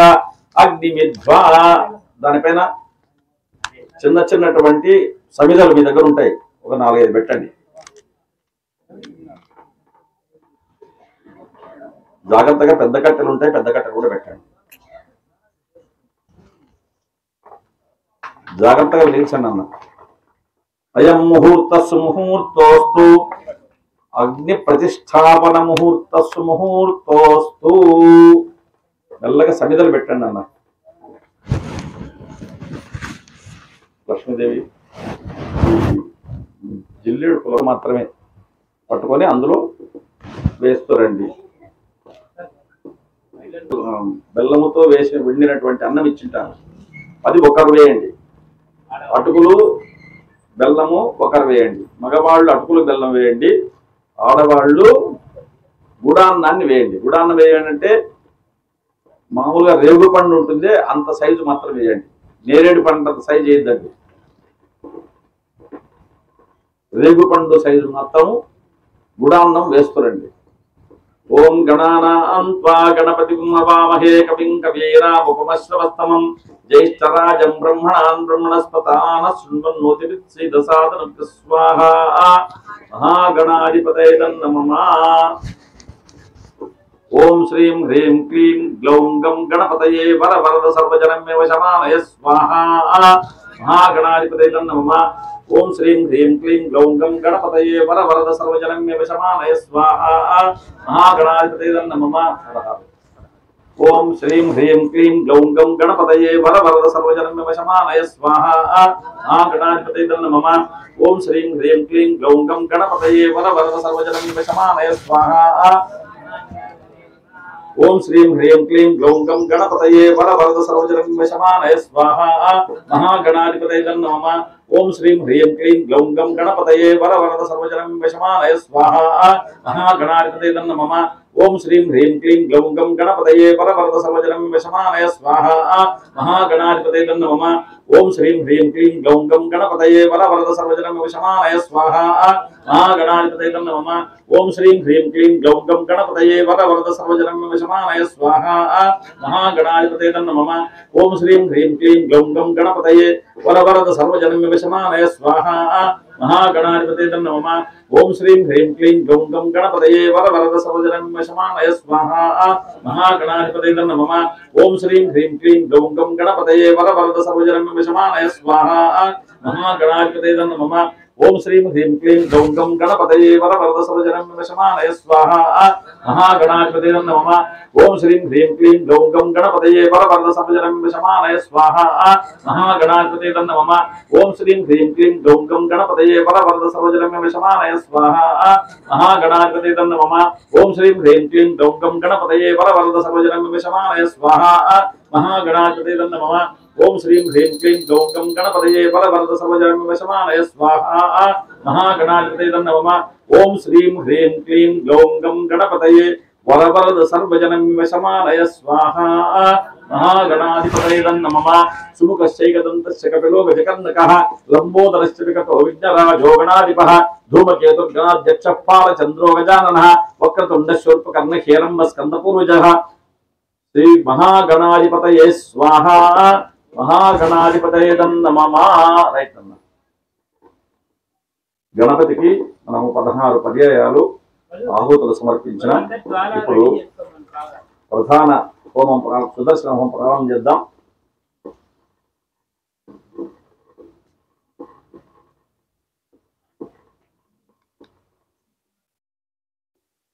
अग्निमिध्वा దానిపైన చిన్న చిన్నటువంటి సమిధలు మీ దగ్గర ఉంటాయి ఒక 4-5 పెట్టండి జాగ్రత్తగా పెద్ద కట్టెలు ఉంటాయి పెద్ద కట్టెలు కూడా పెట్టండి జాగ్రత్తగా వెలిగించండి అన్న అయం ముహూర్తస్సు ముహూర్తోస్తు అగ్ని ప్రతిష్టాపన ముహూర్తస్సు ముహూర్తోస్తు మెల్లగా సమిధలు పెట్టండి అన్న లక్ష్మీదేవి జిల్లేడు పుల్ల మాత్రమే పట్టుకొని అందులో వేస్తురండి బెల్లముతో వేసి వండినటువంటి అన్నం ఇచ్చింటాను అది ఒకరు వేయండి అటుకులు బెల్లము ఒకరు వేయండి మగవాళ్ళు అటుకులు బెల్లం వేయండి ఆడవాళ్ళు గుడాన్నాన్ని వేయండి గుడాన్నం వేయండి అంటే మామూలుగా రేగు పండు ఉంటుంది అంత సైజు మాత్రం వేయండి నేరేడు పండు అంత సైజు వేయద్దండి రేగు పండు సైజు మాత్రం గుడాన్నం వేస్తురండి ओम गणानां त्वा गणपतिं हवामहे कविं कवीनामुपमश्रवस्तमं ज्येष्ठराजं ब्रह्मणान् ब्रह्मणस्पतान शृण्वन्नोतिभिस्सीदसादनं स्वाहा महागणाधिपतये नमः ओम श्रीं ह्रीं क्लीं ग्लौं गं गणपतये वरवरद सर्वजनमेव शमानय स्वाहा महागणाधिपतये नमः ओम श्रीं ह्रीं क्लीं ग्लौं गं गणपतये वरवरद सर्वजनमेव शमानय स्वाहा महागणाधिपतये नमः ओम श्रीं ह्रीं क्लीं ग्लौं गं गणपतये वरवरद सर्वजनमेव शमानय स्वाहा महागणाधिपतये नमः ओम श्रीं ह्रीं क्लीं ग्लौं गं गणपतये वरवरद सर्वजनमेव शमानय स्वाहा ओम श्रीं ह्रीं क्लीं ग्लौं गं गणपतये वरवरद सर्वजनमेव शमानय स्वाहा महागणाधिपतये नमः ओम श्रीं ह्रीं क्लीं ग्लौं गं गणपतये वरवरद सर्वजनमेव शमानय स्वाहा महागणाधिपतये नमः ओम श्रीं ह्रीं क्लीं ग्लौं गं गणपतये वरवरद सर्वजनमेव शमानय स्वाहा महागणाधिपतये नमः ओम श्रीं ह्रीं क्लीं ग्लौं गं गणपतये वरवरद सर्वजनमेव शमानय स्वाहा महागणाधिपतये नमः ओम श्रीं ह्रीं क्लीं ग्लौं गं गणपतये वरवरद सर्वजनमेव शमानय स्वाहा महागणाधिपतये नमः ओम श्रीं ह्रीं क्लीं ग्लौं गं गणपतये వరవరద సర్వజనం విషమానయ స్వాహా महागणाधिपते नमः ओम श्रीं ह्रीं क्लीं गौं गं गणपतये वरवरद सर्वजनं विषमानय स्वाहा महागणाधिपते नमः ओम श्रीं ह्रीं क्लीं गौं गं गणपतये वरवरद सर्वजनं विषमानय स्वाहा महागणाधिपते नमः ओम श्रीं ह्रीं क्लीं गौं गं गणपतये वरवरद सर्वजनं विषमानय स्वाहा महागणाधिपते नमः ओम श्रीं ह्रीं क्लीं गौं गं गणपतये वरवरद सर्वजनं विषमानय स्वाहा महागणाधिपते नमः ओम श्रीं ह्रीं क्लीं गौं गं गणपतये वरवरद सर्वजनं विषमानय स्वाहा महागणाधिपते नमः ओम श्रीं ह्रीं क्लीं गौं गं गणपतये वरवरद सर्वजनं विषमानय स्वाहा महागणाधिपते नमः ओम श्रीं ह्रीं क्लीं गौं गं गणपतये वरवरद सर्वजनं विषमानय स्वाहा महागणाधिपते नमः ओम श्रीं ह्रीं क्लीं गौं गं गणपतये वरवरद सर्वजनं विषमानय स्वाहा महागणाधिपतये नमः सुमुखश्चैकदन्तस्य कपिलो गजकर्णकः लंबोदरश्च विकटो विघ्नराजो गणाधिपः धूमकेतुर्गणाध्यक्षः पालचन्द्रो गजाननः वक्रतुण्डशूर्पकर्णः हेरम्बस्कन्दपूर्वजः श्री महागणाधिपतये स्वाहा महागणाधिपतये नमः రైట్ అన్న గణపతికి మనము 16 పర్యాయాలు ఆహుతులు సమర్పించిన ఇప్పుడు ప్రధాన హోమం సుదర్శన హోమం ప్రారంభం చేద్దాం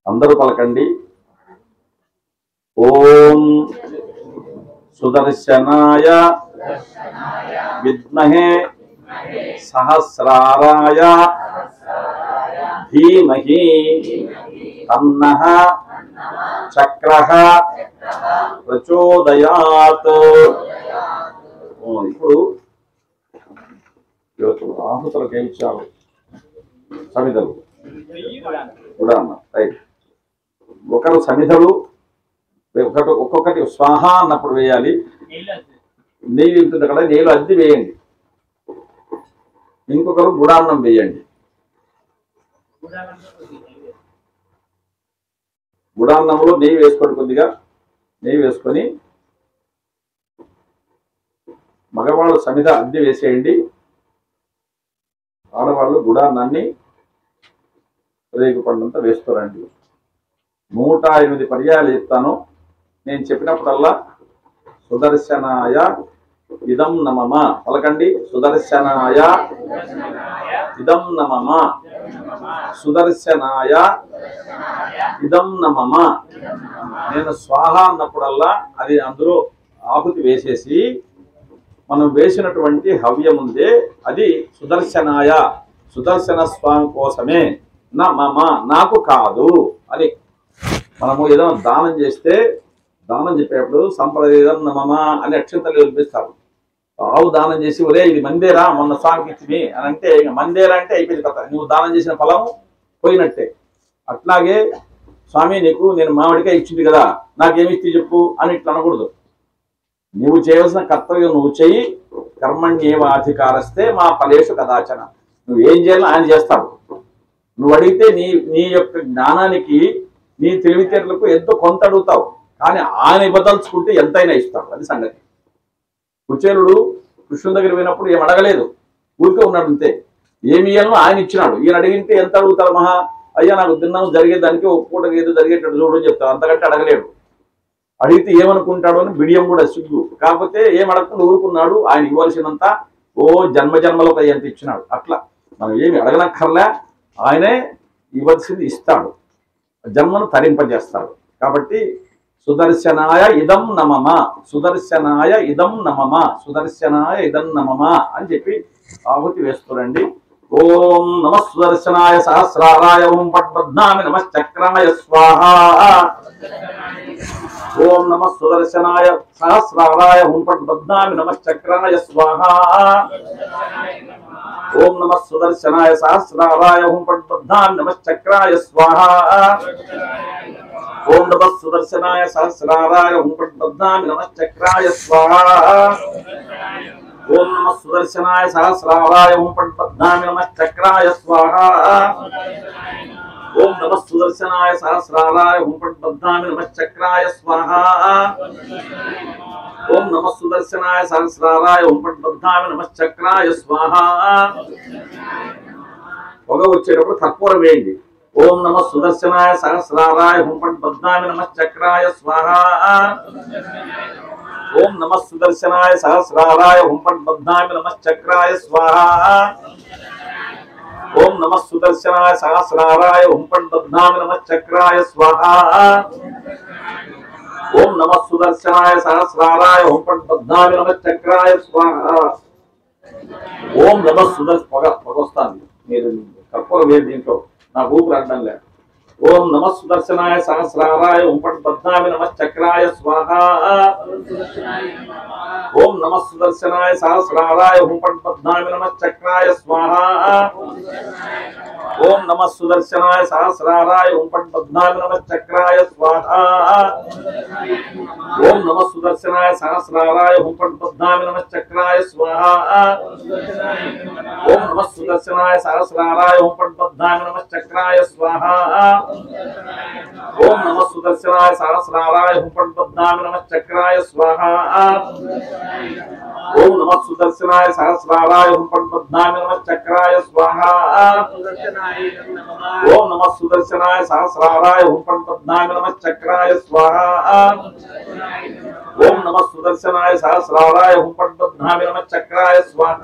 అందరూ పలకండి ఓం సుదర్శనాయ విద్మహే సహస్రారాయ ధీమహి తన్నః చక్రః ప్రచోదయాత్ ఇప్పుడు ఆహుతులకు ఏమి ఇచ్చారు సమిధలు కూడా అన్న రైట్ ఒకరు సమిధలు ఒక్కొక్కటి స్వాహ అన్నప్పుడు వేయాలి నెయ్యి ఉంటుంది అక్కడ నెయ్యిలో అద్ది వేయండి ఇంకొకరు గుడాన్నం వేయండి గుడాన్నంలో నెయ్యి వేసుకోండి కొద్దిగా నెయ్యి వేసుకొని మగవాళ్ళు సమిధ అద్ది వేసేయండి ఆడవాళ్ళు గుడాన్నాన్ని రేగుపడినంత వేసుకోరండి 108 పర్యాయాలు చెప్తాను నేను చెప్పినప్పుడల్లా సుదర్శనాయ ఇదం నమః పలకండి సుదర్శనాయ ఇదం నమః సుదర్శనాయ ఇదం నమః నేను స్వాహ అన్నప్పుడల్లా అది అందులో ఆహుతి వేసేసి మనం వేసినటువంటి హవ్యం ఉందే అది సుదర్శనాయ సుదర్శన స్వామి కోసమే నమః నాకు కాదు అని మనము ఏదైనా దానం చేస్తే దానం చెప్పేటప్పుడు సంప్రదాయం నమః అని అక్షంతలు వినిపిస్తారు ఆవు దానం చేసి ఒరే ఇది మందేరా మొన్న స్వామికి ఇచ్చింది అని అంటే మందేరా అంటే అయిపోయింది కథ నువ్వు దానం చేసిన ఫలం పోయినట్టే అట్లాగే స్వామి నీకు నేను మామిడికాయ ఇచ్చింది కదా నాకేమి ఇచ్చి చెప్పు అని ఇట్లా అనకూడదు నువ్వు చేయవలసిన కర్తవ్యం నువ్వు చెయ్యి కర్మణ్యేవాధికారస్తే మా ఫలేషు కదాచన నువ్వు ఏం చేయాలో ఆయన చేస్తాడు నువ్వు అడిగితే నీ యొక్క జ్ఞానానికి నీ తెలివితేటలకు ఎంతో కొంత అడుగుతావు కానీ ఆయన ఇవ్వదలుచుకుంటే ఎంతైనా ఇస్తాడు అది సంగతి కుచేలుడు కృష్ణుని దగ్గర పోయినప్పుడు ఏం అడగలేదు ఊరికే ఉన్నాడు అంతే ఏమి ఇయ్యాలో ఆయన ఇచ్చినాడు ఈయన అడిగితే ఎంత అడుగుతారు మహా అయ్యా నాకు తిన్నాను జరిగేదానికి ఒప్పుకోవడానికి ఏదో జరిగేటట్టు చూడని చెప్తారు అంతకంటే అడగలేడు అడిగితే ఏమనుకుంటాడు అని బిడియం కూడా సిగ్గు కాకపోతే ఏం అడగకుండా ఊరుకున్నాడు ఆయన ఇవ్వాల్సినంత ఓ జన్మ జన్మలకు ఎంత ఇచ్చినాడు అట్లా మనం ఏమి అడగనక్కర్లే ఆయనే ఇవ్వాల్సింది ఇస్తాడు జన్మను తరింపజేస్తాడు కాబట్టి సుదర్శనాయ ఇదం నమః సుదర్శనాయ ఇదం నమః సుదర్శనాయ ఇదం నమః అని చెప్పి ఆహుతి వేస్తురండి ఓం నమః సుదర్శనాయ సహస్రారాయ ఓం పద్మనాభి నమశ్చక్రాయ స్వాహా ఓం నమః సుదర్శనాయ సహస్రారాయ ఓం పద్మనాభి నమశ్చక్రాయ స్వాహా ఓం నమః సుదర్శనాయ సహస్రారాయ ఓం పద్మనాభి నమశ్చక్రాయ స్వాహా ఓం నమః సుదర్శనాయ సహస్రారాయ ఓం పద్మనాభి నమశ్చక్రాయ స్వాహా ఓం నమః సుదర్శనాయ సహస్రారాయ ఓం పద్మనాభి నమశ్చక్రాయ స్వాహా ఓం నమః సుదర్శనాయ సహస్రారాయ ఓం పద్మనాభి నమశ్చక్రాయ స్వాహా ఓం నమ సుదర్శనాయ సహస్రారాయ ఓం పద్మధామ నమశ్చక్రాయ స్వాహ. పొగ వచ్చేటప్పుడు కర్పూరం వేయండి. ఓం నమ సుదర్శనాయ సహస్రారాయ ఓం పద్మధామ నమశ్చక్రాయ స్వాహ. ఓం నమ సుదర్శనాయ సహస్రారాయ ఓం పద్మధామ నమశ్చక్రాయ స్వాహ. ఓం నమ సుదర్శనాయ సహస్రారాయ ఓం పద్మధామ నమశ్చక్రాయ స్వాహ. ఓం నమ సుదర్శనాయ సహస్రారాయ ఓం పద్మధామ నమశ్చక్రాయ స్వాహ. ఓం నమ పొగ వస్తాను. మీరు కర్పూరం వేరు దీంట్లో నాకు ఊపిరి అడ్డం లేదు. ఓం నమ సుదర్శనాయ సహస్రారాయ ఓం పద్మధామ నమశ్చక్రాయ స్వాహ. ఓం నమ సుదర్శనాయ సహస్రారాయ ఓం పద్మధామ నమశ్చక్రాయ స్వాహ. ఓం నమ సుదర్శనాయ సహస్రారాయ ఓం పద్మధామ నమశ్చక్రాయ స్వాహ. ఓం నమ సుదర్శనాయ సహస్రారాయ ఓం పద్మధామ నమశ్చక్రాయ స్వాహ. ఓం నమ సుదర్శనాయ సహస్రారాయ ఓం పద్మధామ నమశ్చక్రాయ స్వాహ. ఓం నమ సుదర్శనాయ సహస్రారాయ ఓం పద్మధామ నమశ్చక్రాయ స్వాహ. ఓం నమ సుదర్శనాయ సహస్రారాయ ఓం పద్మధామ నమశ్చక్రాయ స్వాహ. ఓం నమ సుదర్శనాయ సహస్రారాయ ఓం పద్మధామ నమశ్చక్రాయ స్వాహ. ఓం నమ సుదర్శనాయ సహస్రారాయ ఓం పద్మధామ నమశ్చక్రాయ స్వాహ.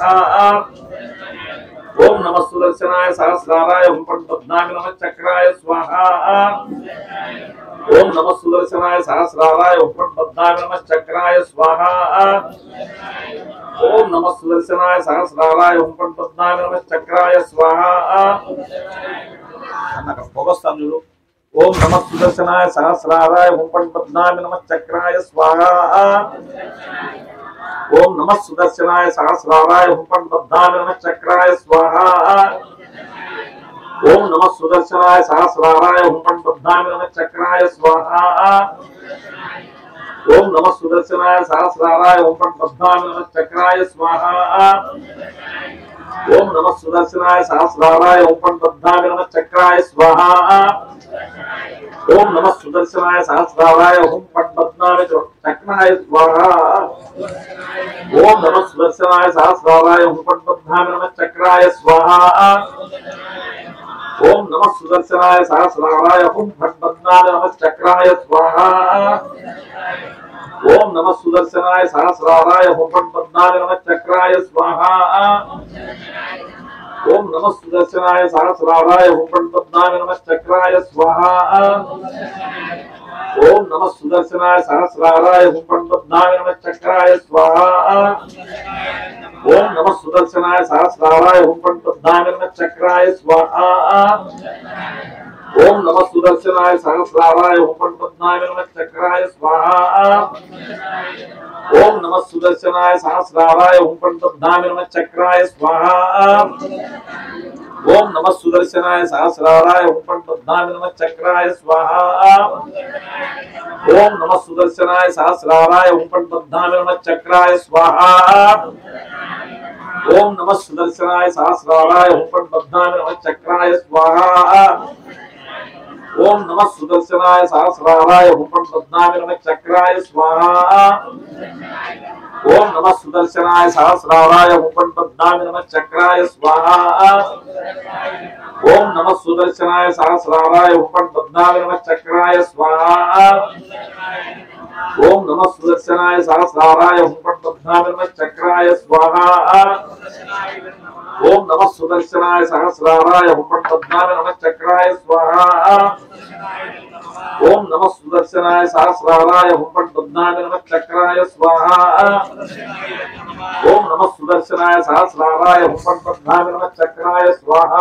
ఓం నమ సుదర్శనాయ సహస్రారాయ ఓం పద్మధామ నమశ్చక్రాయ స్వాహ. ఓం నమ సుదర్శనాయ సహస్రారాయ ఓం పద్మధామ నమశ్చక్రాయ స్వాహ. ఓం నమ సుదర్శనాయ సహస్రారాయ ఓం పద్మధామ నమశ్చక్రాయ స్వాహ. అన్నక పొగస్తాను చూడు. ఓం నమ సుదర్శనాయ సహస్రారాయ ఓం పద్మధామ నమశ్చక్రాయ స్వాహ. ఓం నమ సుదర్శనాయ సహస్రారాయ ఓం పద్మధామ నమశ్చక్రాయ స్వాహ. ఓం నమ సుదర్శనాయ సహస్రారాయ ఓం పద్మధామ నమశ్చక్రాయ స్వాహ. ఓం నమ సుదర్శనాయ సహస్రారాయ ఓం పద్మధామ నమశ్చక్రాయ స్వాహ. ఓం నమ సుదర్శనాయ సహస్రారాయ ఓం పద్మధామ నమశ్చక్రాయ స్వాహ. ఓం నమ సుదర్శనాయ సహస్రారాయ ఓం పద్మధామ చక్రాయ స్వాహ. ఓం నమ సుదర్శనాయ సహస్రారాయ ఓం పద్మధామ నమశ్చక్రాయ స్వాహ. ఓం నమ సుదర్శనాయ సహస్రారాయ ఓం పద్మధామ నమశ్చక్రాయ స్వాహ. ఓం నమ సుదర్శనాయ సహస్రారాయ ఓం పద్మధామ నమశ్చక్రాయ స్వాహ. ఓం నమ సుదర్శనాయ సహస్రారాయ ఓం పద్మధామ నమశ్చక్రాయ స్వాహ. ఓం నమ సుదర్శనాయ సహస్రారాయ ఓం పద్మధామ నమశ్చక్రాయ స్వాహ. ఓం నమ సుదర్శనాయ సహస్రారాయ ఓం పద్మధామ నమశ్చక్రాయ స్వాహ. ఓం నమ సుదర్శనాయ సహస్రారాయ ఓం పద్మధామ నమశ్చక్రాయ స్వాహ. ఓం నమ సుదర్శనాయ సహస్రారాయ ఓం పద్మధామ నమశ్చక్రాయ స్వాహ. ఓం నమ సుదర్శనాయ సహస్రారాయ ఓం పద్మధామ నమశ్చక్రాయ స్వాహ. ఓం నమ సుదర్శనాయ సహస్రారాయ ఓం పద్మధామ నమశ్చక్రాయ స్వాహ. ఓం నమ సుదర్శనాయ సహస్రారాయ ఓం పద్మధామ నమశ్చక్రాయ స్వాహ. ఓం నమ సుదర్శనాయ సహస్రారాయ ఓం పద్మధామ నమశ్చక్రాయ స్వాహ. ఓం నమ సుదర్శనాయ సహస్రారాయ ఓం పద్మధామ నమశ్చక్రాయ స్వాహ. ఓం నమ సుదర్శనాయ సహస్రారాయ ఓం పద్మధామ నమశ్చక్రాయ స్వాహ. ఓం నమ సుదర్శనాయ సహస్రారాయ ఓం పద్మధామ నమశ్చక్రాయ స్వాహ. ఓం నమ సుదర్శనాయ సహస్రారాయ ఓం పద్మధామ నమశ్చక్రాయ స్వాహ. ఓం నమ సుదర్శనాయ సహస్రారాయ ఓం పద్మధామ నమశ్చక్రాయ స్వాహ. ఓం నమ సుదర్శనాయ సహస్రారాయ ఓం పద్మధామ నమశ్చక్రాయ స్వాహ.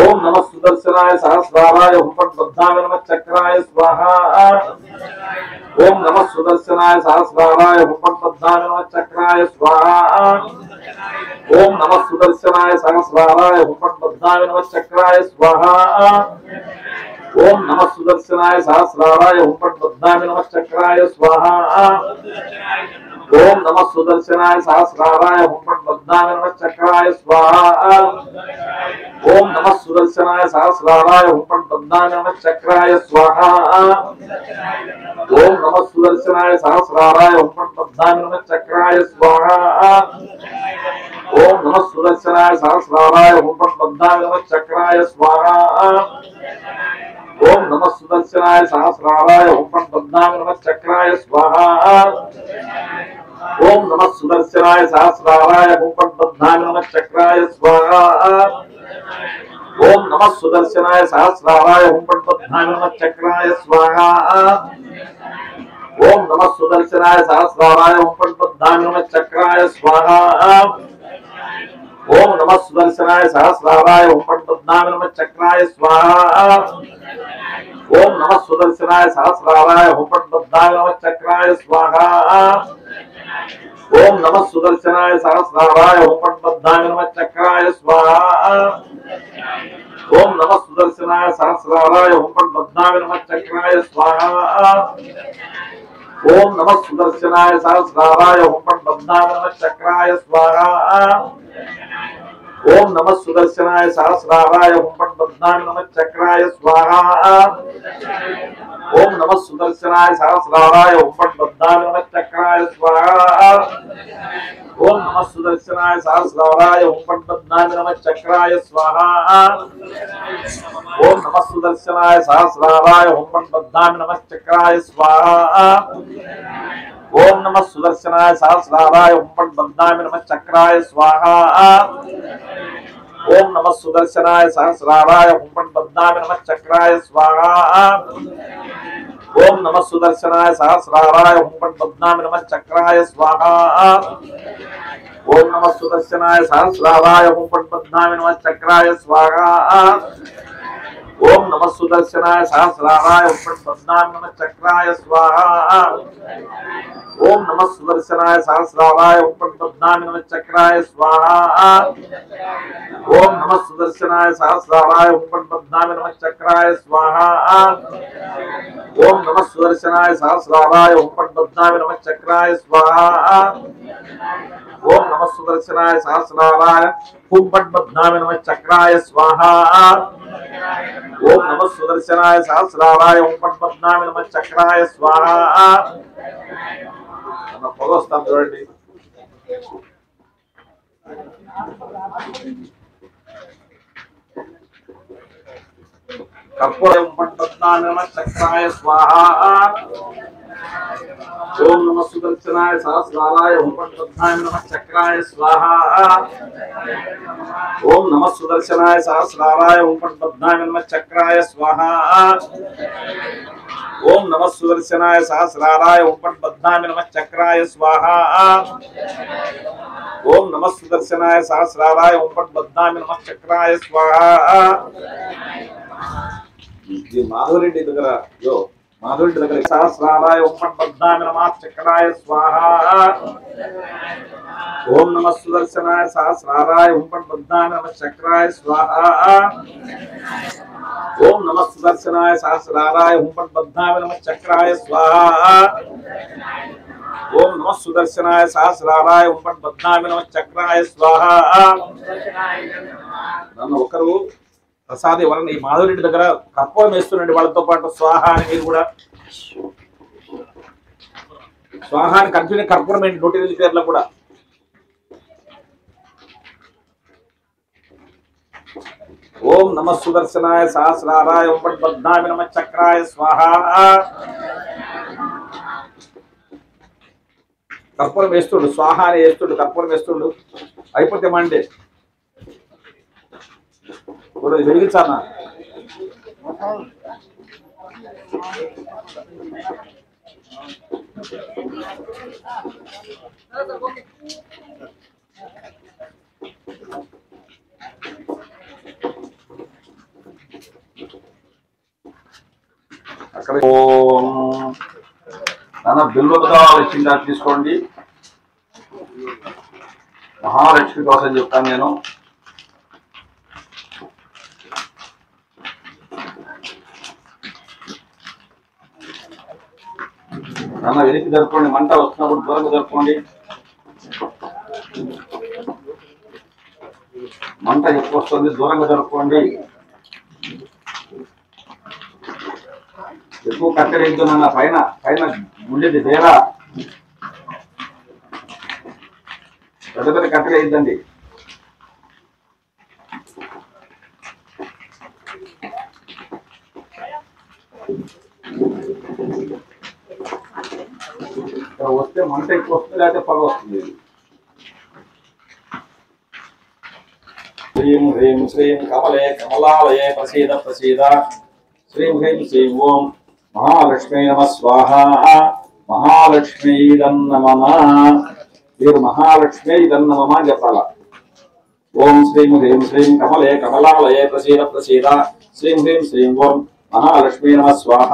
ఓం నమ సుదర్శనాయ సహస్రారాయ ఓం పద్మధామ నమశ్చక్రాయ స్వాహ. ఓం నమ సుదర్శనాయ సహస్రారాయ ఓం పద్మధామ నమశ్చక్రాయ స్వాహ. ఓం నమ సుదర్శనాయ సహస్రారాయ ఓం పద్మధామ నమశ్చక్రాయ స్వాహ. ఓం నమ సుదర్శనాయ సహస్రారాయ ఓం పద్మధామ నమశ్చక్రాయ స్వాహ. ఓం నమ సుదర్శనాయ సహస్రారాయ ఓం పద్మధామ నమశ్చక్రాయ స్వాహ. ఓం నమ సుదర్శనాయ సహస్రారాయ ఓం పద్మధామ నమశ్చక్రాయ స్వాహ. ఓం నమ సుదర్శనాయ సహస్రారాయ ఓం పద్మనాభాయ నమః చక్రాయ స్వాహా. ఓం నమ సుదర్శనాయ సహస్రారాయ ఓం పద్మనాభాయ నమః చక్రాయ స్వాహా. ఓం నమ సుదర్శనాయ సహస్రారాయ ఓం పద్మనాభాయ నమః చక్రాయ స్వాహా. ఓం నమ సుదర్శనాయ సహస్రారాయ ఓం పద్మనాభాయ నమః చక్రాయ స్వాహా. ఓం నమ సుదర్శనాయ సహస్రారాయ ఓం పద్మనాభాయ నమః చక్రాయ స్వాహా. ఓం నమ సుదర్శనాయ సహస్రారాయ ఓం పద్మనాభాయ నమః చక్రాయ స్వాహా. ఓం నమ సుదర్శనాయ సహస్రారాయ ఓం పద్మనాభాయ నమః చక్రాయ స్వాహా. ఓం నమ సుదర్శనాయ సహస్రారాయ ఓం పద్మనాభాయ నమః చక్రాయ స్వాహా. ఓం నమ సుదర్శనాయ సహస్రారాయ ఓం పద్మనాభాయ నమః చక్రాయ స్వాహా. ఓం నమ సుదర్శనాయ సహస్రారాయ ఓం పద్మనాభాయ నమః చక్రాయ స్వాహా. ఓం నమ సుదర్శనాయ సహస్రారాయ ఓం పద్మనాభాయ నమః చక్రాయ స్వాహా. ఓం నమ సుదర్శనాయ సహస్రారాయ ఓం పద్మనాభాయ నమః చక్రాయ స్వాహా. ఓం నమ సుదర్శనాయ సహస్రారాయ ఓం పద్మనాభాయ నమః చక్రాయ స్వాహా. ఓం నమ సుదర్శనాయ సహస్రారాయ ఓం పద్మనాభాయ నమః చక్రాయ స్వాహా. ఓం నమ సుదర్శనాయ సహస్రారాయ ఓం పద్మనాభాయ నమః చక్రాయ స్వాహా. ఓం నమ సుదర్శనాయ సహస్రారాయ ఓం పద్మనాభాయ నమః చక్రాయ స్వాహా. ఓం నమ సుదర్శనాయ సహస్రారాయ ఓం పద్మనాభాయ నమః చక్రాయ స్వాహా. ఓం నమ సుదర్శనాయ సహస్రారాయ ఓం పద్మనాభాయ నమః చక్రాయ స్వాహా. ఓం నమ సుదర్శనాయ సహస్రారాయ ఓం పద్మనాభాయ నమః చక్రాయ స్వాహా. ఓం నమ సుదర్శనాయ సహస్రారాయ ఓం పద్మనాభాయ నమః చక్రాయ స్వాహా. ఓం నమ సుదర్శనాయ సహస్రారాయ ఓం పద్మనాభాయ నమః చక్రాయ స్వాహా. ఓం నమ సుదర్శనాయ సహస్రారాయ ఓం పద్మనాభాయ నమః చక్రాయ స్వాహా. ఓం నమ సుదర్శనాయ సహస్రారాయ ఓం పద్మనాభాయ నమః చక్రాయ స్వాహా. ఓం నమ సుదర్శనాయ సహస్రారాయ ఓం పద్మనాభాయ నమః చక్రాయ స్వాహా. ఓం నమ సుదర్శనాయ సహస్రారాయ ఓం పద్మనాభాయ నమః చక్రాయ స్వాహా. పొగొస్తాం చూడండి. కర్పూరం పద్మనాభాయ నమః చక్రాయ స్వాహా. ఓం నమ సుదర్శనాయ సహస్రారాయ ఓం పద్మనాభాయ నమః చక్రాయ స్వాహా. ఓం నమ సుదర్శనాయ సహస్రారాయ ఓం పద్మనాభాయ నమః చక్రాయ స్వాహా. ఓం నమ సుదర్శనాయ సహస్రారాయ ఓం పద్మనాభాయ నమః చక్రాయ స్వాహా. ఓం నమ సుదర్శనాయ సహస్రారాయ ఓం పద్మనాభాయ నమః చక్రాయ స్వాహా. ఇది మాధవరెడ్డి దగ్గర మాధవరెడ్డి దగ్గర సహస్రారాయ ఓం పద్మనాభాయ నమః చక్రాయ స్వాహా. ఓం నమ సుదర్శనాయ సహస్రారాయ ఓం పద్మనాభాయ నమః చక్రాయ స్వాహా. ఓం నమ సుదర్శనాయ సహస్రారాయ ఓం పద్మనాభాయ నమః చక్రాయ స్వాహా. ఓం నమ సుదర్శనాయ సహస్రారాయ ఓం పద్మనాభాయ నమః చక్రాయ స్వాహా. నన్ను ఒకరు ప్రసాద్ ఎవరన్నా ఈ మాధవరెడ్డి దగ్గర కర్పూరం వేస్తుండండి, వాళ్ళతో పాటు స్వాహ అని మీరు కూడా స్వాహ అని కంటిన్యూ కర్పూరం ఏంటి 108 పేర్లో కూడా. ఓం నమ సుదర్శనాయ సహస్రారాయ ఓం పద్మనాభాయ నమః చక్రాయ స్వాహా. కర్పూరం వేస్తుండు, స్వాహ అని వేస్తుండు, కర్పూరం వేస్తుండు. అయిపోతే మండే కూడా వెలిగించానా. అక్కడ నాన్న బిల్వలక్ష్మి తీసుకోండి. మహాలక్ష్మి కోసం చెప్తాను నేను. నాన్న వెనక్కి జరుపుకోండి, మంట వస్తున్నప్పుడు దూరంగా జరుపుకోండి. మంట ఎక్కువ వస్తుంది, దూరంగా జరుపుకోండి. ఎక్కువ కట్టెలేద్దునన్న పైన పైన ఉండేది వేరా పెద్ద పెద్ద కట్టెలేద్దండి. వస్తే మంట ఎక్కువ వస్తుంది, లేకపోతే పొగ వస్తుంది. శ్రీం హ్రీం శ్రీం కమలే కమలాలయే ప్రసీద ప్రసీద. శ్రీం హ్రీం శ్రీం ఓం మహాలక్ష్మీ నమ స్వాహ. మహాలక్ష్మీ నమః. మీరు మహాలక్ష్మీ నమః అని చెప్పాల. ఓం శ్రీం హ్రీం శ్రీం కమలే కమలాలయే ప్రసీద ప్రసీద. శ్రీం హ్రీం శ్రీం ఓం మహాలక్ష్మీ నమ స్వాహ.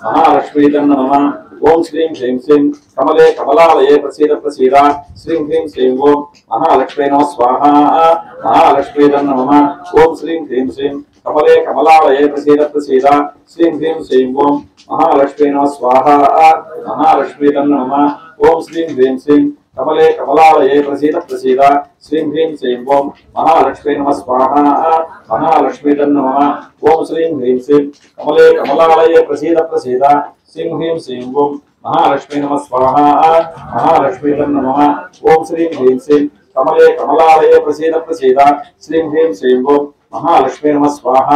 మహాలక్ష్మీ నమః. ఓం శ్రీం హ్రీం శ్రీం కమలే కమలాలయే ప్రసీద ప్రసీద. శ్రీం హ్రీం శ్రీం ఓం మహాలక్ష్మీ నమ స్వాహ. మహాలక్ష్మీ నమః. ఓం శ్రీం హ్రీం శ్రీం కమలే కమలాలయే ప్రసీద ప్రసీద. శ్రీం హ్రీం శ్రీం ఓం మహాలక్ష్మీ నమ స్వాహ. మహాలక్ష్మీ నమః. ఓం శ్రీం హ్రీం శ్రీం కమలే కమలాలయే ప్రసీద ప్రసీద. శ్రీం హ్రీం శ్రీం ఓం మహాలక్ష్మీ నమ స్వాహ. మహాలక్ష్మీ నమః. ఓం శ్రీం హ్రీం శ్రీం కమలే కమలాలయే ప్రసీద ప్రసీద. శ్రీం హ్రీం శ్రీం ఓం మహాలక్ష్మీ నమ స్వాహ. మహాలక్ష్మీ నమః. ఓం శ్రీం హ్రీం శ్రీం కమలే కమలాలయే ప్రసీద ప్రసీద. శ్రీం హ్రీం శ్రీం ఓం మహాలక్ష్మీ నమ స్వాహ.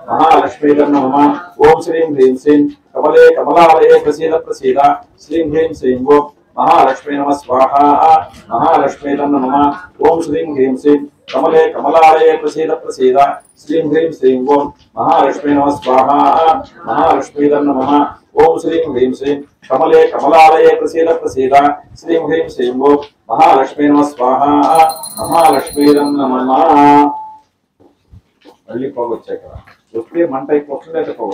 మహాలక్ష్మీ నమః. ఓం శ్రీం హ్రీం శ్రీం కమలే కమలాలయే ప్రసీద ప్రసీద. శ్రీం హ్రీం శ్రీం ఓం మహాలక్ష్మీ నమ స్వాహ. మహాలక్ష్మీ నమః. ఓం శ్రీం హ్రీం శ్రీం కమలే కమలాలయే ప్రసీద ప్రసీద. శ్రీం హ్రీం శ్రీం ఓం మహాలక్ష్మీ నమ స్వాహ. మహాలక్ష్మీ నమః. ఓం శ్రీం హ్రీం శ్రీం కమలే కమలాలయే ప్రసీద ప్రసీద. శ్రీం హ్రీం శ్రీం ఓం మహాలక్ష్మీ నమ స్వాహ. మహాలక్ష్మీ నమః. మళ్ళీ పొగ వచ్చాక వస్తే మంట ఎక్కువ వస్తుంది, అయితే పొగ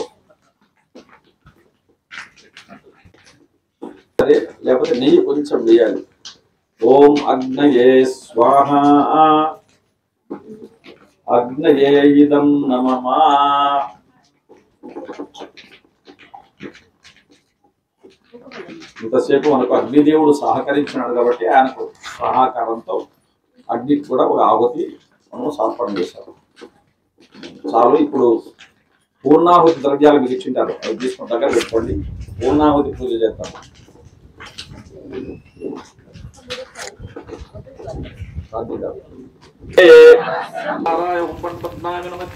సరే, లేకపోతే నెయ్యి కొంచెం వేయాలి. ఓం అగ్నయే స్వాహ. అగ్నయే ఇదం నమః. ఇంతసేపు మనకు అగ్నిదేవుడు సహకరించినాడు కాబట్టి ఆయనకు సహకారంతో అగ్నికి కూడా ఒక ఆహుతి మనం సమర్పణ చేశారు. చాలు. ఇప్పుడు పూర్ణాహుతి ద్రవ్యాలు మీకు ఇచ్చింటారు, అవి తీసుకుని దగ్గర పెట్టుకోండి. పూర్ణాహుతి పూజ చేద్దాం.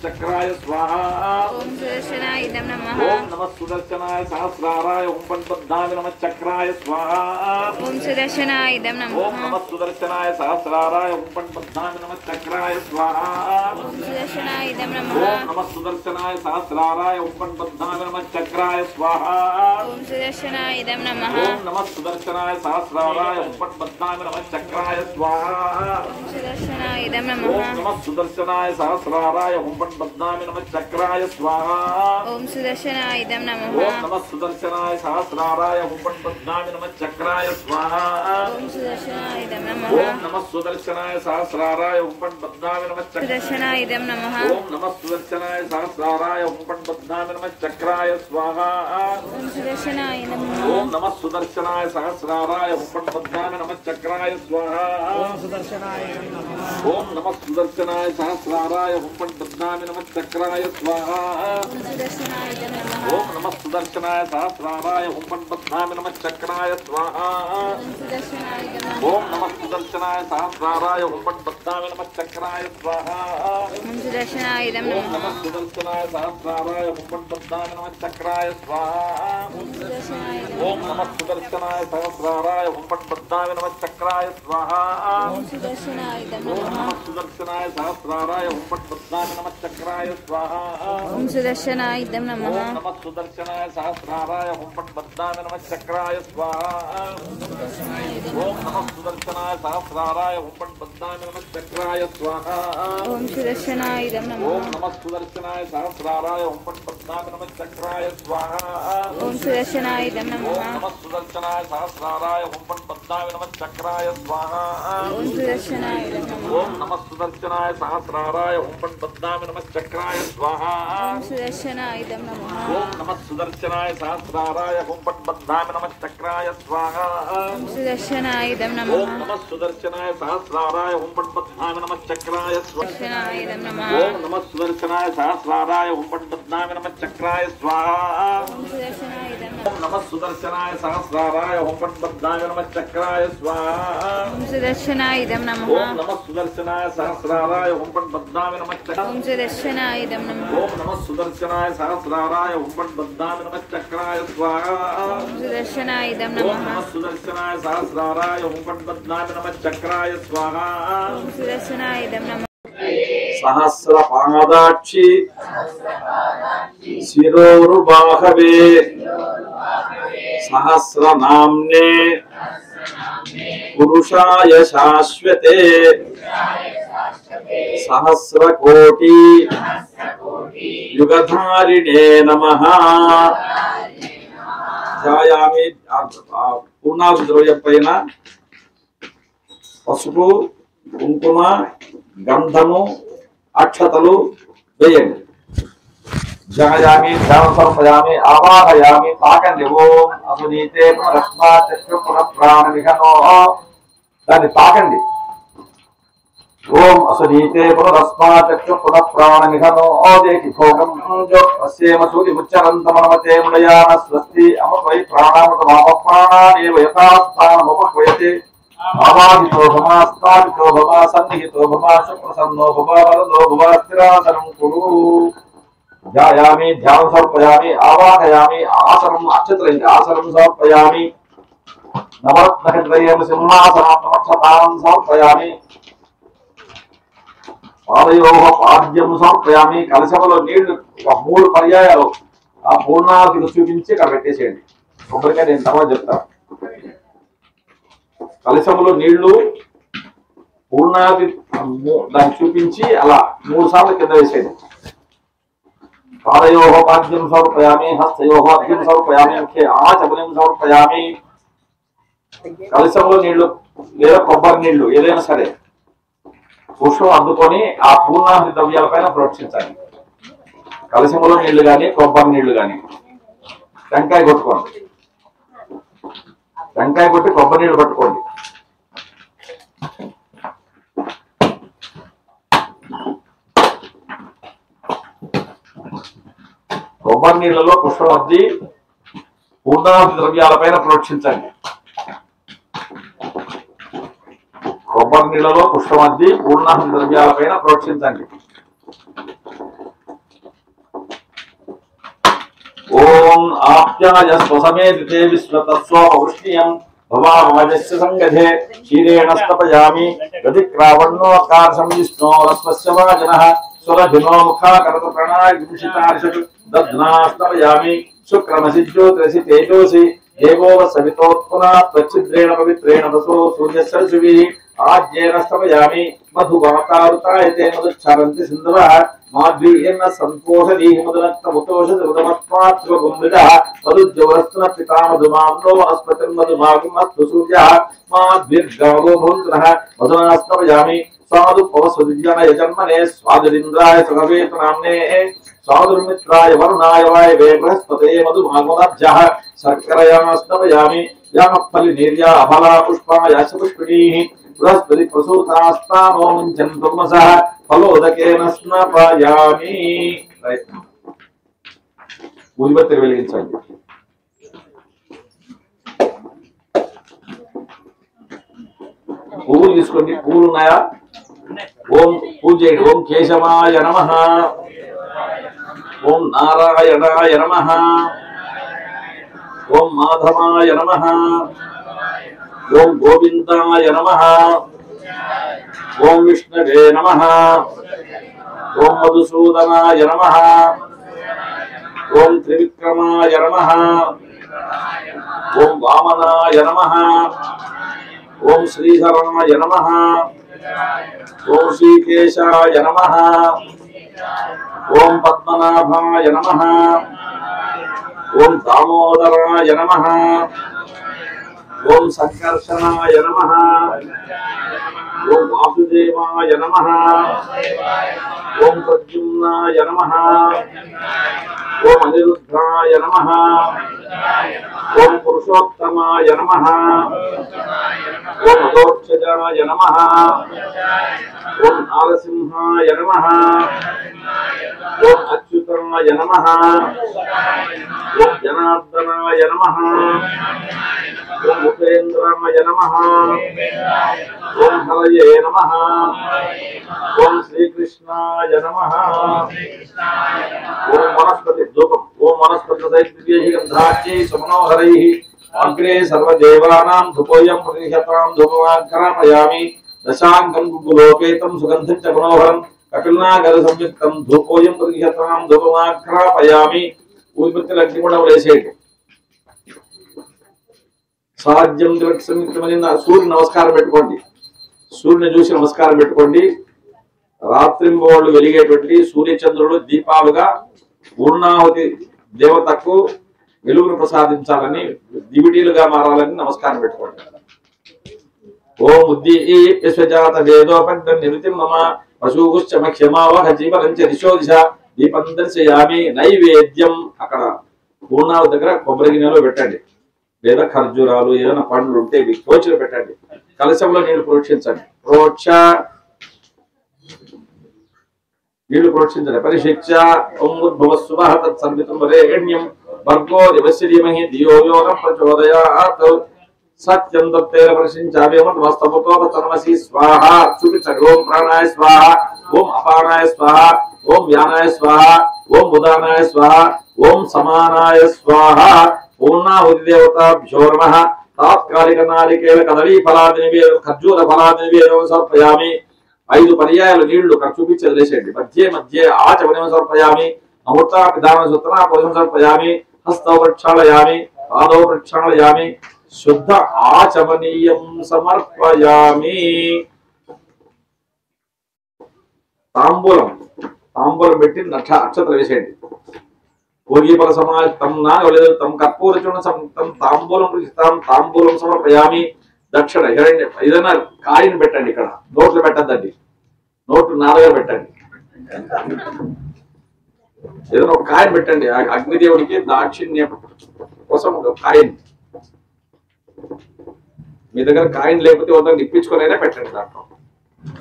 చక్రాయ స్వాహా. ఓం సుదర్శనాయ నమః. ఓం నమః సుదర్శనాయ సహస్రారాయ ఓం పద్మామి నమః చక్రాయ స్వాహా. ఓం సుదర్శనాయ నమః. ఓం నమః సుదర్శనాయ సహస్రారాయ ఓం పద్మామి నమః చక్రాయ స్వాహా. ఓం సుదర్శనాయ నమః. ఓం నమః సుదర్శనాయ సహస్రారాయ ఓం పద్మామి నమః చక్రాయ స్వాహా. ఓం సుదర్శనాయ నమః. ఓం నమః సుదర్శనాయ సహస్రారాయ ఓం పద్మామి నమః చక్రాయ స్వాహా. ఓం సుదర్శనాయ నమః. ఓం నమః సుదర్శనాయ సహస్రారాయ ఓం పద్మామి నమః చక్రాయ స్వాహా. ఓం సుదర్శనాయ నమః. ఓం నమః సుదర్శనాయ సహస్రారాయ ఓం పద్మామి నమః చక్రాయ స్వాహా. ఓం సుదర్శనాయ నమః. ఓం నమః సుదర్శనాయ సహస్రారాయ ఓం పద్మామి నమః సుదర్శనాయ నమః. ఓం నమః సుదర్శనాయ సహస్రారాయ ఓం పద్మామి నమః చక్రాయ స్వాహా. ఓం సుదర్శనాయ నమః. ఓం నమః సుదర్శనాయ సహస్రారాయ ఓం పద్మామి నమః చక్రాయ స్వాహా. ఓం సుదర్శనాయ నమః. ఓం నమః సుదర్శనాయ సహస్రారాయ ఓం పద్మామి నమః చక్రాయ స్వాహా. ఓం సుదర్శనాయ నమః. ఓం నమః సుదర్శనాయ సహస్రారాయ ఓం పద్మామి నమః చక్రాయ స్వాహా. ఓం సుదర్శనాయ నమః. ఓం నమః సుదర్శనాయ సహస్రారాయ ఓం పద్మామి నమః చక్రాయ స్వాహా. ఓం సుదర్శనాయ నమః. ఓం నమః సుదర్శనాయ సహస్రారాయ ఓం పద్మామి నమః చక్రాయ స్వాహా. ఓం సుదర్శనాయ నమః. ఓం నమః సుదర్శనాయ సహస్రారాయ ఓం పద్మామి నమః చక్రాయ స్వాహా. ఓం సుదర్శనాయ నమః. ఓం నమః సుదర్శనాయ సహస్రారాయ ఓం పద్మామి నమః చక్రాయ స్వాహా. ఓం సుదర్శనాయ నమః. ఓం నమః సుదర్శనాయ సహస్రారాయ ఓం పద్మామి నమః చక్రాయ స్వాహా. ఓం నమః సుదర్శనాయ సహస్రారాయ ఓం పద్మామి నమః చక్రాయ స్వాహా. ఓం సుదర్శనాయ నమః. ఓం నమః సుదర్శనాయ సహస్రారాయ ఓం పద్మామి నమః చక్రాయ స్వాహా. ఓం సుదర్శనాయ నమః. ఓం నమః సుదర్శనాయ సహస్రారాయ ఓం పద్మామి నమః చక్రాయ స్వాహా. ఓం సుదర్శనాయ నమః. ఓం నమః नमः सुदर्शनाय सहस्राराय ओम पद्मनाभाय नमः चक्राय स्वाहा ओम सुदर्शनाय नमः ओम नमः सुदर्शनाय सहस्राराय ओम पद्मनाभाय नमः चक्राय स्वाहा ओम सुदर्शनाय नमः ओम नमः सुदर्शनाय सहस्राराय ओम पद्मनाभाय नमः चक्राय स्वाहा नमः ओम नमः सुदर्शनाय सहस्राराय ओम पद्मनाभाय नमः चक्राय स्वाहा ओम सुदर्शनाय ओम नमः सुदर्शनाय सहस्राराय ओम पद्मनाभाय नमः चक्राय स्वाहा ओम सुदर्शनाय नमः ओम नमः सुदर्शनाय सहस्राराय ओम पद्मनाभाय नमः चक्राय ओम सुदर्शनाय नमः ओम नमः सुदर्शनाय सहस्राराय ओम पद्मनाभाय नमः चक्राय स्वाहा ओम सुदर्शनाय ओम नमः नमः सुदर्शनाय सहस्राराय ओम पद्मनाभाय नमः चक्राय स्वाहा ओम सुदर्शनाय नमः सहस्र पादाक्षी शिरोरुबाहवे सहस्र नाम्ने पुरुषाय शाश्वते सहस्र कोटि युगधारिणे नमः ध्यायामि पूर्णाहुति द्रव्యం పైన పసుపు కుంకుమ గంధము అక్షతలు వేయండి ధ్యాయామి ధ్యానం సమర్పయామి ఆవాహయామి తాకండి ఓం అసునీతే పునరస్మా చక్ర పునఃప్రాణ విఘనో దాన్ని తాకండి ఓం అసునీతే పునరస్మా చక్ర పునఃప్రాణ విఘనో దేకి భోగం జో అస్యేమ సూరి ముచ్చరంతమనమతే ముడయాన స్వస్తి అమృతై ప్రాణామృత మామ ప్రాణానేవ యథాస్థానముపక్వయతే ఆవాహితో భవా స్థాపితో భవా సన్నిహితో భవా సుప్రసన్నో భవా వరదో భవా స్థిరాసనం కురు ధ్యాయామి ధ్యానం సమర్పయామి ఆవాహయామి ఆసనం అక్షతలైంది ఆసనం సమర్పయామి నవరత్నహృదయం సింహాసనం సమర్పయామి పాదయోహ పాద్యం సమర్పయామి కలశములో నీళ్లు 3 పర్యాయాలు ఆ పూర్ణాహుతిని చూపించి ఇక్కడ పెట్టేసేయండి కొబ్బరికాయ నేను తర్వాత చెప్తాను కలశములో నీళ్లు పూర్ణాహుతి దాన్ని చూపించి అలా 3 సార్లు కింద వేసేయండి పాదయోహ పాద్యం సమర్పయామి హస్తయోహ అర్ఘ్యం సమర్పయామి ముఖ్య ఆచమనం సమర్పయామి కలశంలో నీళ్లు లేదా కొబ్బరి నీళ్లు ఏదైనా సరే పుష్పం అందుకొని ఆ పూర్ణాహుతి ద్రవ్యాల పైన ప్రోక్షించాలి కలశంలో నీళ్లు కానీ కొబ్బరి నీళ్లు కానీ టెంకాయ కొట్టుకోండి టెంకాయ కొట్టి కొబ్బరి నీళ్లు పట్టుకోండి కొబ్బరి నీళ్లలో పుష్పం అద్ది పూర్ణాహుతి ద్రవ్యాలపైన ప్రోక్షించండి కొబ్బరి నీళ్లలో పుష్పం అద్ది పూర్ణాహుతి ద్రవ్యాలపైన ప్రోక్షించండి ఓం ఆప్యాయ స్వసమేతే విశ్వతస్వృష్ణియం భవామజస్య సంగధే క్షీరేణ స్తపయామి గదిక్రావణోకారసం విష్ణోరస్వస్య వాజనః స్వరభినో ముఖాకరత ప్రణాయుషితార్షత్ దధ్నాస్తపయామి శుక్రమసి జ్యోతిరసి తేజోసి దేవోవ సవితోత్పునా త్వచ్చిద్రేణ పవిత్రేణ వసో సూర్యస్య ఆజ్యేన స్తపయామి మధువాతారుతాయతే మధుక్షరంతి సింధవః మాధ్వీర్ణ సంతోషదీహి మధునక్తముతోషదృతమత్వాత్వగుంభిదః మధుజ్యవరస్తున పితామధుమామ్నో వనస్పతిర్మధుమాగుమస్తు సూర్యః మాధ్విర్గావో భవంతునః మధునాస్తపయామి సాధు పవసుదిజ్ఞాన యజన్మనే స్వాదురింద్రాయ సుఖవేతనామ్నే సాధుర్మిత్రాయ వరుణాయ వాయవే బృహస్పతే మధుమాగమనభ్యః శర్కరయాస్తపయామి యామఫలి నిర్యా అఫలా పుష్పాయాశ పుష్పిణీః బృహస్పతి ప్రసూతాస్తానో ముంచంతుర్మసః ఫలోదకేన స్నాపయామి ఊదిబత్తి వెలిగించండి పువ్వులు తీసుకోండి పువ్వులు ఉన్నాయా ఓం పూజ చేయండి ఓం కేశవాయ నమః ఓం నారాయణాయ నమః ఓం మాధవాయ నమః ఓం గోవిందాయ నమః ఓం విష్ణవే నమః ఓం మధుసూదనాయ నమః ఓం త్రివిక్రమాయ నమః ఓం వామనాయ నమః ఓం శ్రీధరాయ నమః ఓం శ్రీకేశాయ నమః ఓం పద్మనాభాయ నమః ఓం దామోదరాయ నమః ఓం సంకర్షణాయ నమః ఓం వాసుదేవాయ నమః ఓం ప్రద్యుమ్నాయ నమః ఓం అనిరుద్ధాయ నమః ఓం పురుషోత్తమాయ నమః ఓం అదోక్షజాయ నమః ఓం నారసింహాయ నమః ఓం అచ్యుతాయ నమః ఓం జనార్దనాయ నమః ఓం ఉపేంద్రాయ నమః ఓం హరయే నమః ఓం శ్రీకృష్ణాయ నమః ఓం వనస్పతి ధూపం ఓం వనస్పతి దైత్యైః గంధాఖ్యైః సుమనోహరైః అగ్రే సర్వదేవానాం ధూపోయం ప్రతిహతాం ధూపమాఘ్రాపయామి దశాంగం గుగులోపేతం సుగంధం చ మనోహరం కపిల్నాగర సంయుక్తం ధూపోయం ప్రతిహతాం ధూపమాఘ్రాపయామి. ఊపిరితిత్తుల అగ్ని కూడా వేసేయండి. సాధ్యం సంయుక్తమని సూర్యుని నమస్కారం పెట్టుకోండి. సూర్యుని చూసి నమస్కారం పెట్టుకోండి. రాత్రింబోళ్ళు వెలిగేటువంటి సూర్యచంద్రుడు దీపాలుగా పూర్ణాహుతి దేవతకు వెలుగును ప్రసాదించాలని దివిటీలుగా మారాలని నమస్కారం పెట్టుకోండి. ఓం ఉద్దీప్యస్వజాత వేదోపగ్న నిరుతిం మమ పశుగుశ్చమక్షమావహ జీవనంచ దిశో దిశ దీపం దర్శయామి. నైవేద్యం అక్కడ పూర్ణాహుతి దగ్గర కొబ్బరి గిన్నెలో పెట్టండి, లేదా ఖర్జూరాలు ఏదైనా పండ్లు ఉంటే కోచిలో పెట్టండి. కలశంలో నీళ్లు ప్రోక్షించండి. నీళ్లు ప్రోక్షించండి. పరిశిక్ష ఓంభువస్సువః తత్సర్వితం వరేణ్యం భర్గో దేవస్య ధీమహి ధియో యో న ప్రచోదయాత్. సత్యం దత్తేన పరిశించామి మస్తముతో తన్మసి స్వాహ. చూపించండి. ఓం ప్రాణాయ స్వాహ, ఓం అపానాయ స్వాహ, ఓం వ్యానాయ స్వాహ, ఓం ఉదానాయ స్వాహ, ఓం సమానాయ స్వాహ. పూర్ణాహుతి దేవతాభ్యో నమః. తాత్కాలిక నారికేల కదళీ ఫలాది నివేదం ఖర్జూర ఫలాది నివేదం సమర్పయామి. 5 పర్యాయాలు నీళ్లు చూపించి వదిలేసేయండి. మధ్య మధ్య ఆచమనం సమర్పయామి. అమృత పిధాన సూత్ర పోషం సమర్పయామి. హస్తౌ ప్రక్షాళయామి, పాదౌ ప్రక్షాళయామి. శుద్ధ ఆచమనీయం సమర్పయామి. తాంబూలం పెట్టి అక్షతలు వేసేయండి. భోగీఫల సమాజం తమ కర్పూరచుణ తం తాంబూలం తాంబూలం సమర్పయామి. దక్షిణ హిరణ్య ఏదైనా కాయని పెట్టండి. ఇక్కడ నోట్లు పెట్టద్దండి, నోట్లు నాలుగా పెట్టండి. ఏదైనా ఒక కాయని పెట్టండి. అగ్నిదేవుడికి దాక్షిణ్యం కోసం ఒక కాయని. మీ దగ్గర కాయని లేకపోతే వద్ద ఇప్పించుకునైనా పెట్టండి. దాంట్లో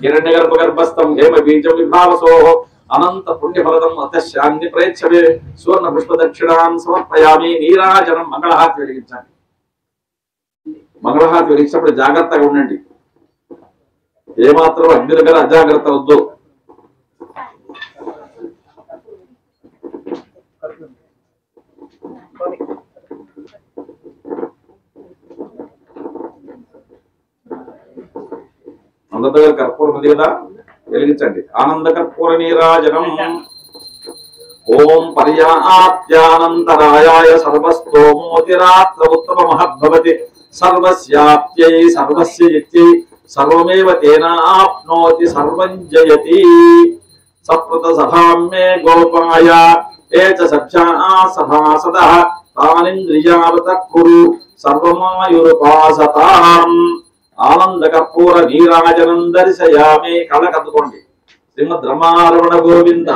హిరణ్య గర్భస్థం హేమ బీజం విభావసోహ అనంత పుణ్యఫలదం అతశాన్ని ప్రయచ్చవే. సువర్ణ పుష్ప దక్షిణాం సమర్పయామి. నీరాజనం మంగళహారతి వెలిగించండి. మంగళహారతి వెలిగించినప్పుడు జాగ్రత్తగా ఉండండి. ఏమాత్రం అగ్ని దగ్గర అజాగ్రత్త వద్దు. అందరి దగ్గర కర్పూరం ఉంది కదా, వెలిగించండి. ఆనంద కర్పూర నీరాజనం. ఓం పర్యాప్త్యానంతరాయాయ సర్వస్తోమోతిరాత్ర ఉత్తమ మహద్భవతి. సర్వస్యాప్త్యై సర్వస్య జిత్యై సర్వమేవ తేనాప్నోతి సర్వం జయతి. సప్రత సభాం మే గోపాయ ఏ చ సభ్యా సభాసదః తానింద్రియావత కురు సర్వమాయురుపాసతాం. ఆనంద కర్పూర నీరాజనం దర్శయామి. కళ్ళకద్దుకోండి. శ్రీమద్ రమారమణ గోవింద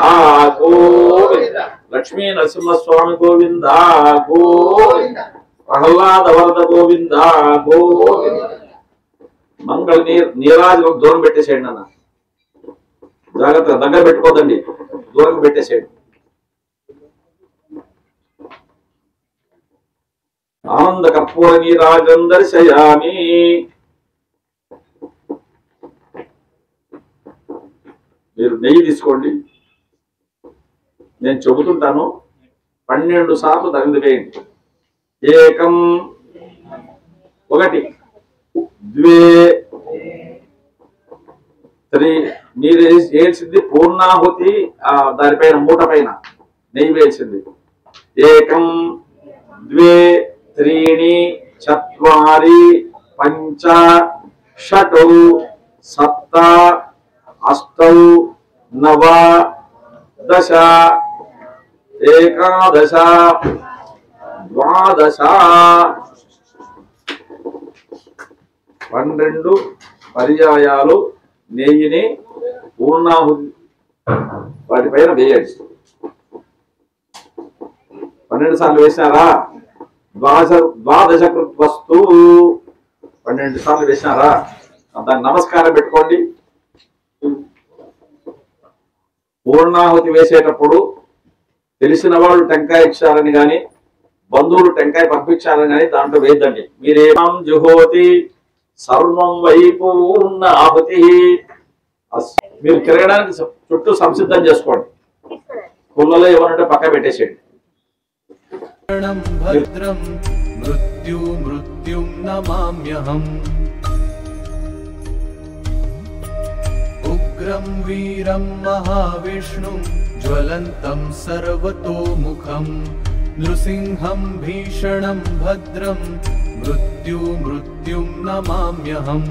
గోవింద. లక్ష్మీ నరసింహస్వామి గోవింద గోవింద. ప్రహ్లాద వరద గోవింద గోవింద. మంగళ నీరాజనం దూరం పెట్టేసేయండి అన్న. జాగ్రత్తగా దగ్గర పెట్టుకోదండి, దూరం పెట్టేసేయండి. ఆనంద కర్పూర నీరాజనం దర్శయామి. మీరు నెయ్యి తీసుకోండి. నేను చెబుతుంటాను, 12 సార్లు తగిలి వేయండి. ఏకం 1 2 3. మీరు వేసింది పూర్ణాహుతి, దానిపైన మూట పైన నెయ్యి వేసింది. ఏకం 2 3 4 5 6 7 8 9 10 11 12 పర్యాయాలు నెయ్యిని పూర్ణాహుతి వాటిపైన వేయండి. 12 సార్లు వేసినారా? ద్వాదశ కృత్వస్తు 12 సార్లు వేసినారా? దాన్ని నమస్కారం పెట్టుకోండి. పూర్ణాహుతి వేసేటప్పుడు తెలిసిన వాళ్ళు టెంకాయ ఇచ్చారని కానీ బంధువులు టెంకాయ పంపించారని కానీ దాంట్లో వేద్దండి. మీరేమం జుహోతి సర్వం వై పూర్ణాహుతి. మీరు తిరగడానికి చుట్టూ సంసిద్ధం చేసుకోండి. కుళ్ళలో ఏమనంటే పక్క పెట్టేసేయండి. భద్రం మృత్యుం నమామ్యహం ఉగ్రం వీరం మహావిష్ణుం జ్వలంతం సర్వతోముఖం నృసింహం భీషణం భద్రం మృత్యుం నమామ్యహం